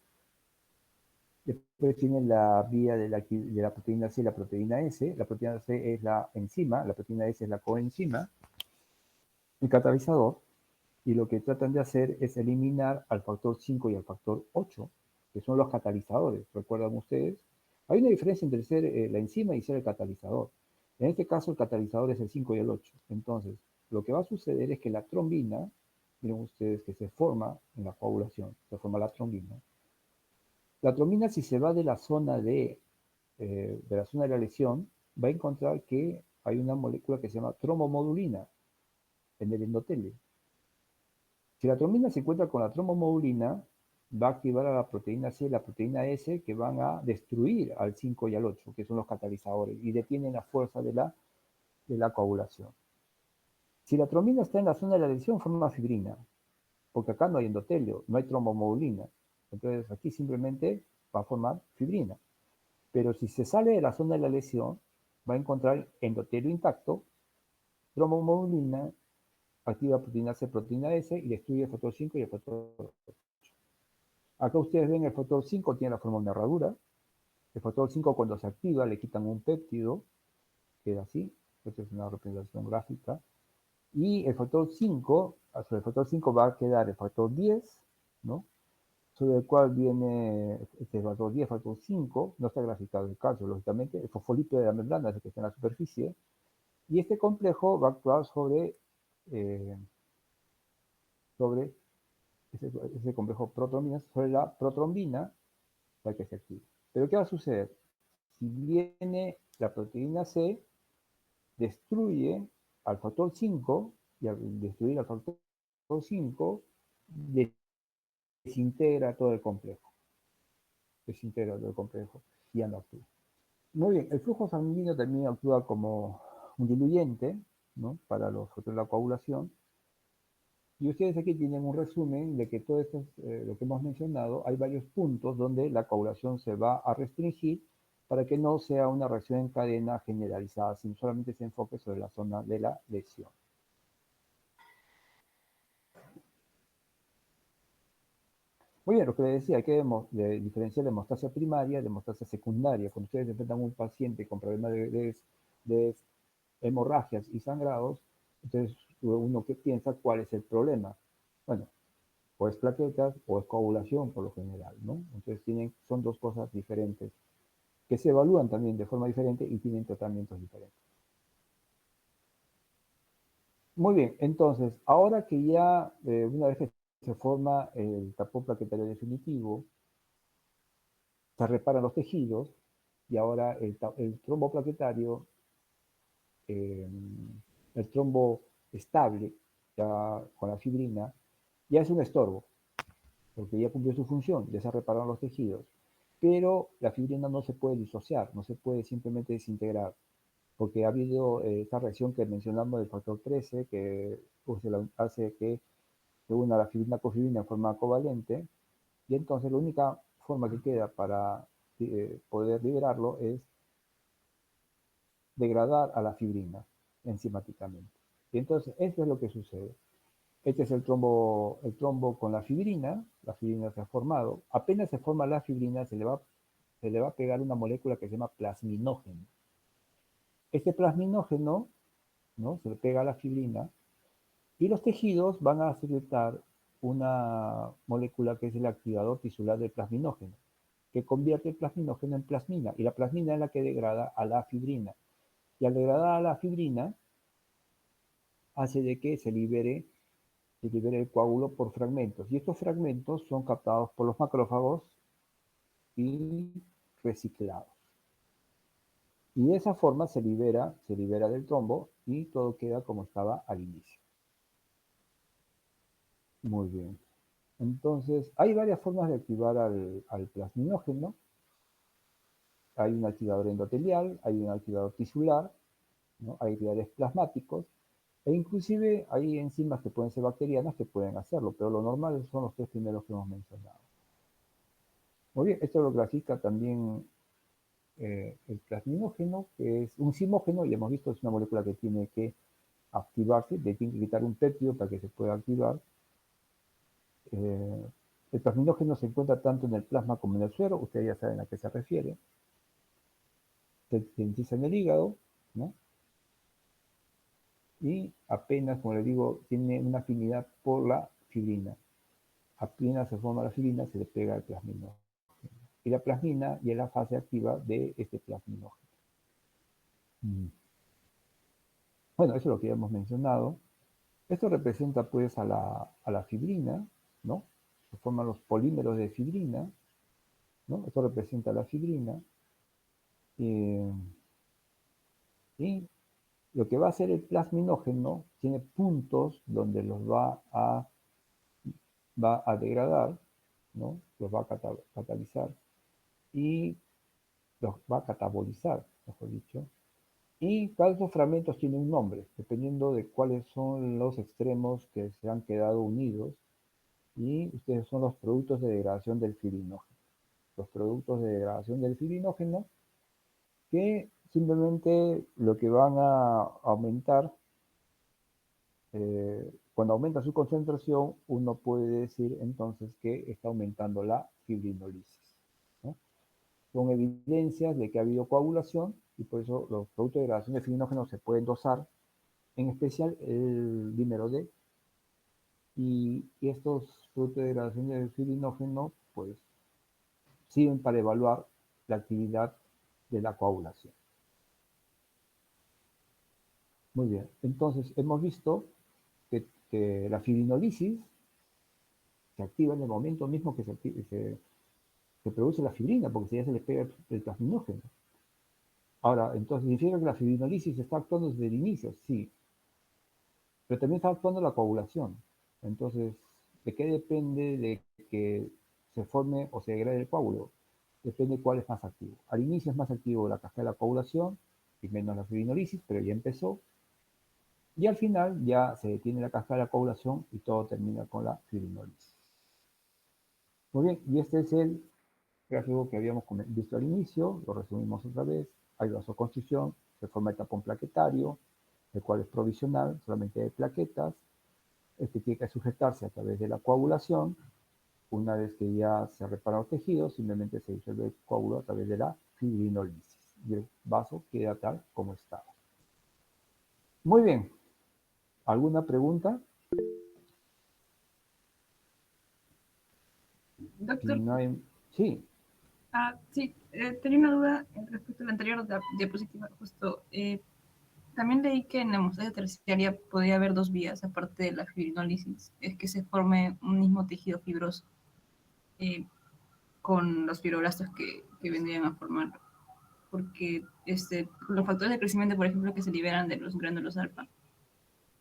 Después tienen la vía de la proteína C y la proteína S. La proteína C es la enzima, la proteína S es la coenzima, el catalizador, y lo que tratan de hacer es eliminar al factor 5 y al factor 8, que son los catalizadores. ¿Recuerdan ustedes? Hay una diferencia entre ser la enzima y ser el catalizador. En este caso, el catalizador es el 5 y el 8. Entonces, lo que va a suceder es que la trombina, miren ustedes que se forma en la coagulación, se forma la trombina. La trombina, si se va de la zona de la lesión, va a encontrar que hay una molécula que se llama trombomodulina en el endotelio. Si la trombina se encuentra con la trombomodulina, va a activar a la proteína C y la proteína S, que van a destruir al 5 y al 8, que son los catalizadores, y detienen la fuerza de la coagulación. Si la trombina está en la zona de la lesión, forma fibrina, porque acá no hay endotelio, no hay trombomodulina. Entonces aquí simplemente va a formar fibrina. Pero si se sale de la zona de la lesión, va a encontrar endotelio intacto, trombomodulina, activa proteína C, proteína S y destruye el factor 5 y el factor 8. Acá ustedes ven el factor 5 tiene la forma de una herradura, El factor 5 cuando se activa le quitan un péptido, queda así, esta es una representación gráfica, y el factor 5, sobre el factor 5 va a quedar el factor 10, ¿no? Sobre el cual viene este factor 10, factor 5, no está graficado el calcio, lógicamente, el fosfolípido de la membrana es el que está en la superficie, y este complejo va a actuar sobre ese complejo protrombina, sobre la protrombina, para que se active. Pero ¿qué va a suceder? Si viene la proteína C, destruye al factor 5, y al destruir al factor 5, desintegra todo el complejo. Desintegra todo el complejo y ya no actúa. Muy bien, el flujo sanguíneo también actúa como un diluyente, ¿no? Para los factores de la coagulación. Y ustedes aquí tienen un resumen de que todo esto, lo que hemos mencionado, hay varios puntos donde la coagulación se va a restringir para que no sea una reacción en cadena generalizada, sino solamente se enfoque sobre la zona de la lesión. Muy bien, lo que les decía, hay que diferenciar la hemostasia primaria de hemostasia secundaria. Cuando ustedes enfrentan a un paciente con problemas de hemorragias y sangrados, entonces uno que piensa cuál es el problema. Bueno, o es plaquetas o es coagulación por lo general, ¿no? Entonces son dos cosas diferentes que se evalúan también de forma diferente y tienen tratamientos diferentes. Muy bien, entonces, ahora que ya una vez que se forma el tapón plaquetario definitivo, se reparan los tejidos y ahora el trombo plaquetario, el trombo estable, ya con la fibrina, ya es un estorbo, porque ya cumplió su función, ya se repararon los tejidos. Pero la fibrina no se puede disociar, no se puede simplemente desintegrar, porque ha habido esta reacción que mencionamos del factor 13, que hace que se una la fibrina con fibrina en forma covalente, y entonces la única forma que queda para poder liberarlo es degradar a la fibrina enzimáticamente. Y entonces, esto es lo que sucede. Este es el trombo con la fibrina se ha formado. Apenas se forma la fibrina, se le va a pegar una molécula que se llama plasminógeno. Este plasminógeno, ¿no? Se le pega a la fibrina y los tejidos van a secretar una molécula que es el activador tisular del plasminógeno, que convierte el plasminógeno en plasmina, y la plasmina es la que degrada a la fibrina. Y al degradar a la fibrina, hace de que se libere el coágulo por fragmentos. Y estos fragmentos son captados por los macrófagos y reciclados. Y de esa forma se libera del trombo y todo queda como estaba al inicio. Muy bien. Entonces, hay varias formas de activar al plasminógeno. Hay un activador endotelial, hay un activador tisular, ¿no? Hay activadores plasmáticos, e inclusive hay enzimas que pueden ser bacterianas que pueden hacerlo, pero lo normal son los tres primeros que hemos mencionado. Muy bien, esto lo grafica también el plasminógeno, que es un zimógeno, y hemos visto es una molécula que tiene que activarse, tiene que quitar un péptido para que se pueda activar. El plasminógeno se encuentra tanto en el plasma como en el suero, ustedes ya saben a qué se refiere. Se sintetiza en el hígado, ¿no? Y apenas, como les digo, tiene una afinidad por la fibrina. Apenas se forma la fibrina, se le pega el plasminógeno. Y la plasmina ya es la fase activa de este plasminógeno. Bueno, eso es lo que ya hemos mencionado. Esto representa pues a la fibrina, ¿no? Se forman los polímeros de fibrina, ¿no? Esto representa la fibrina. Y lo que va a hacer el plasminógeno tiene puntos donde los va a degradar, ¿no? Los va a catalizar y los va a catabolizar, mejor dicho. Y cada de esos fragmentos tiene un nombre, dependiendo de cuáles son los extremos que se han quedado unidos. Y ustedes son los productos de degradación del fibrinógeno. Los productos de degradación del fibrinógeno que simplemente lo que van a aumentar, cuando aumenta su concentración, uno puede decir entonces que está aumentando la fibrinolisis, ¿no? son evidencias de que ha habido coagulación y por eso los productos de degradación de fibrinógeno se pueden dosar, en especial el dímero D. Y estos productos de degradación de fibrinógeno pues sirven para evaluar la actividad de la coagulación. Muy bien, entonces hemos visto que la fibrinolisis se activa en el momento mismo que se produce la fibrina, porque ya se le pega el plasminógeno. Ahora, entonces, ¿significa que la fibrinolisis está actuando desde el inicio? Sí, pero también está actuando la coagulación. Entonces, ¿de qué depende de que se forme o se degrade el coágulo? Depende cuál es más activo. Al inicio es más activo la cascada de la coagulación y menos la fibrinolisis, pero ya empezó. Y al final ya se detiene la cascada de la coagulación y todo termina con la fibrinolisis. Muy bien, y este es el gráfico que habíamos visto al inicio, lo resumimos otra vez. Hay vasoconstricción, se forma el tapón plaquetario, el cual es provisional, solamente hay plaquetas. Este tiene que sujetarse a través de la coagulación. Una vez que ya se reparan los tejidos, simplemente se disuelve el coágulo a través de la fibrinolisis y el vaso queda tal como estaba. Muy bien. ¿Alguna pregunta?
Doctor,
No hay... Sí,
sí, tenía una duda respecto a la anterior diapositiva, justo. También leí que en la hemorragia terciaria podía haber dos vías, aparte de la fibrinólisis, es que se forme un mismo tejido fibroso con los fibroblastos que vendrían a formar. Porque los factores de crecimiento, por ejemplo, que se liberan de los gránulos alfa,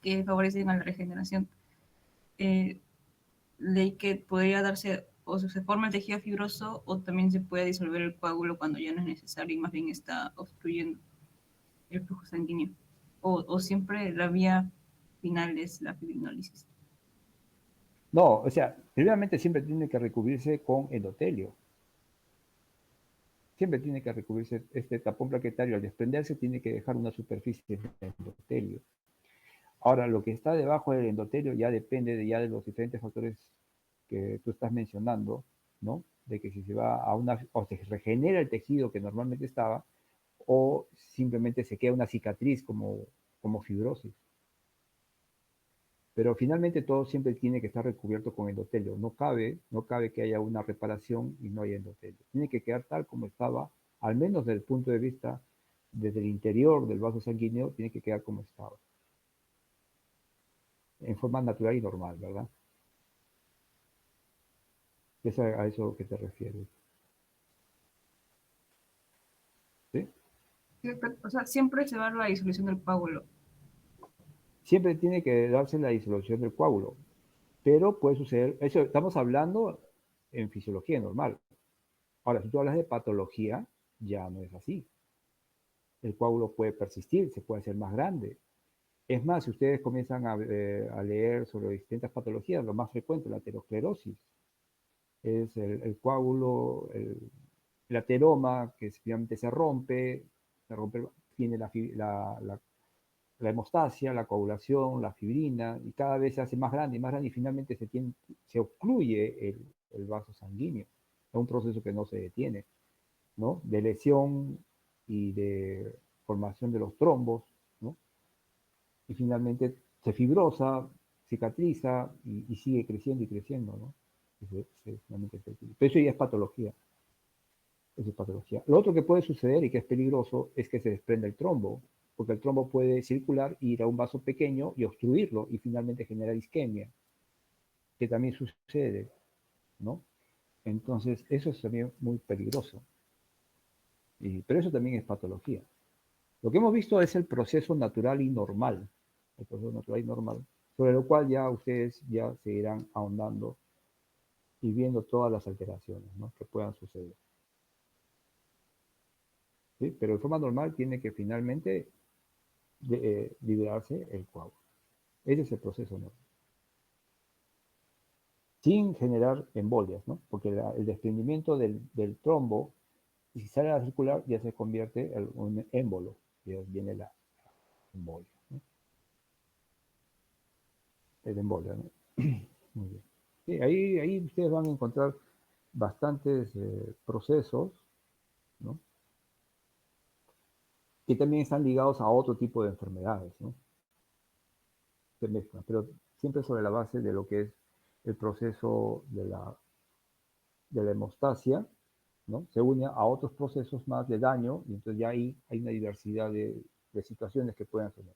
que favorecen a la regeneración, eh, leí que podría darse, o se forma el tejido fibroso, o también se puede disolver el coágulo cuando ya no es necesario y más bien está obstruyendo el flujo sanguíneo. O siempre la vía final es la fibrinólisis.
no, o sea, primeramente siempre tiene que recubrirse con endotelio. Siempre tiene que recubrirse este tapón plaquetario. Al desprenderse tiene que dejar una superficie de endotelio. Ahora, lo que está debajo del endotelio ya depende de los diferentes factores que tú estás mencionando, ¿no? De que si se va a o se regenera el tejido que normalmente estaba, o simplemente se queda una cicatriz como fibrosis. Pero finalmente todo siempre tiene que estar recubierto con endotelio. No cabe que haya una reparación y no haya endotelio. Tiene que quedar tal como estaba, al menos desde el punto de vista, desde el interior del vaso sanguíneo, tiene que quedar como estaba. En forma natural y normal, ¿verdad? Es a eso que te refieres. ¿Sí?
O sea, siempre se va a la disolución del coágulo.
Siempre tiene que darse la disolución del coágulo, pero puede suceder, eso estamos hablando en fisiología normal. Ahora, si tú hablas de patología, ya no es así. El coágulo puede persistir, se puede hacer más grande. Es más, si ustedes comienzan a leer sobre distintas patologías, lo más frecuente, la aterosclerosis, es el coágulo, el ateroma que finalmente se rompe, tiene la hemostasia, la coagulación, la fibrina, y cada vez se hace más grande y más grande, y finalmente se ocluye el vaso sanguíneo. Es un proceso que no se detiene, ¿no? De lesión y de formación de los trombos, ¿no? Y finalmente se fibrosa, cicatriza y sigue creciendo y creciendo, ¿no? Finalmente pero eso ya es patología. Eso es patología. Lo otro que puede suceder y que es peligroso es que se desprenda el trombo, porque el trombo puede circular, ir a un vaso pequeño y obstruirlo y finalmente generar isquemia, que también sucede, ¿no? Entonces, eso es también muy peligroso. Pero eso también es patología. Lo que hemos visto es el proceso natural y normal, el proceso natural y normal, sobre lo cual ya ustedes ya seguirán ahondando y viendo todas las alteraciones, ¿no?, que puedan suceder. ¿Sí? Pero de forma normal tiene que finalmente liberarse el coágulo. Ese es el proceso normal. Sin generar embolias, ¿no? Porque el desprendimiento del trombo, y si sale a la circular, ya se convierte en un émbolo, y ahí viene la embolia, ¿no? El embolia, ¿no? Muy bien. Sí, ahí ustedes van a encontrar bastantes procesos ¿no? Que también están ligados a otro tipo de enfermedades, ¿no? Se mezclan, pero siempre sobre la base de lo que es el proceso de la hemostasia, ¿no? Se une a otros procesos más de daño y entonces ya ahí hay una diversidad de situaciones que pueden generar.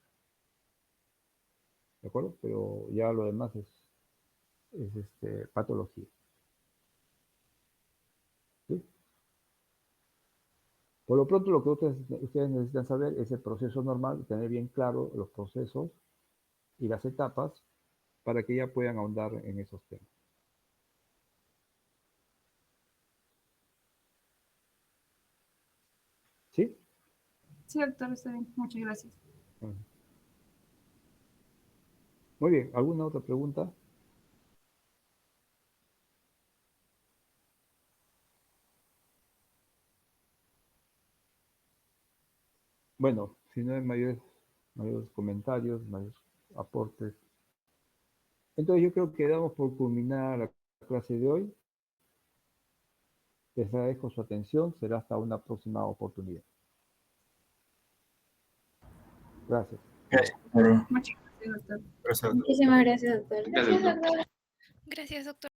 ¿De acuerdo? Pero ya lo demás es patología. ¿Sí? Por lo pronto, lo que ustedes necesitan saber es el proceso normal, tener bien claro los procesos y las etapas para que ya puedan ahondar en esos temas. ¿Sí?
Sí, doctor, está bien. Muchas gracias.
Muy bien. ¿Alguna otra pregunta? Bueno, si no hay mayores comentarios, mayores aportes. Entonces yo creo que damos por culminar la clase de hoy. Les agradezco su atención. Será hasta una próxima oportunidad. Gracias.
Gracias, doctor.
Muchas gracias, doctor.
Gracias, doctor.
Muchísimas gracias, doctor.
Gracias, doctor.
Gracias, doctor.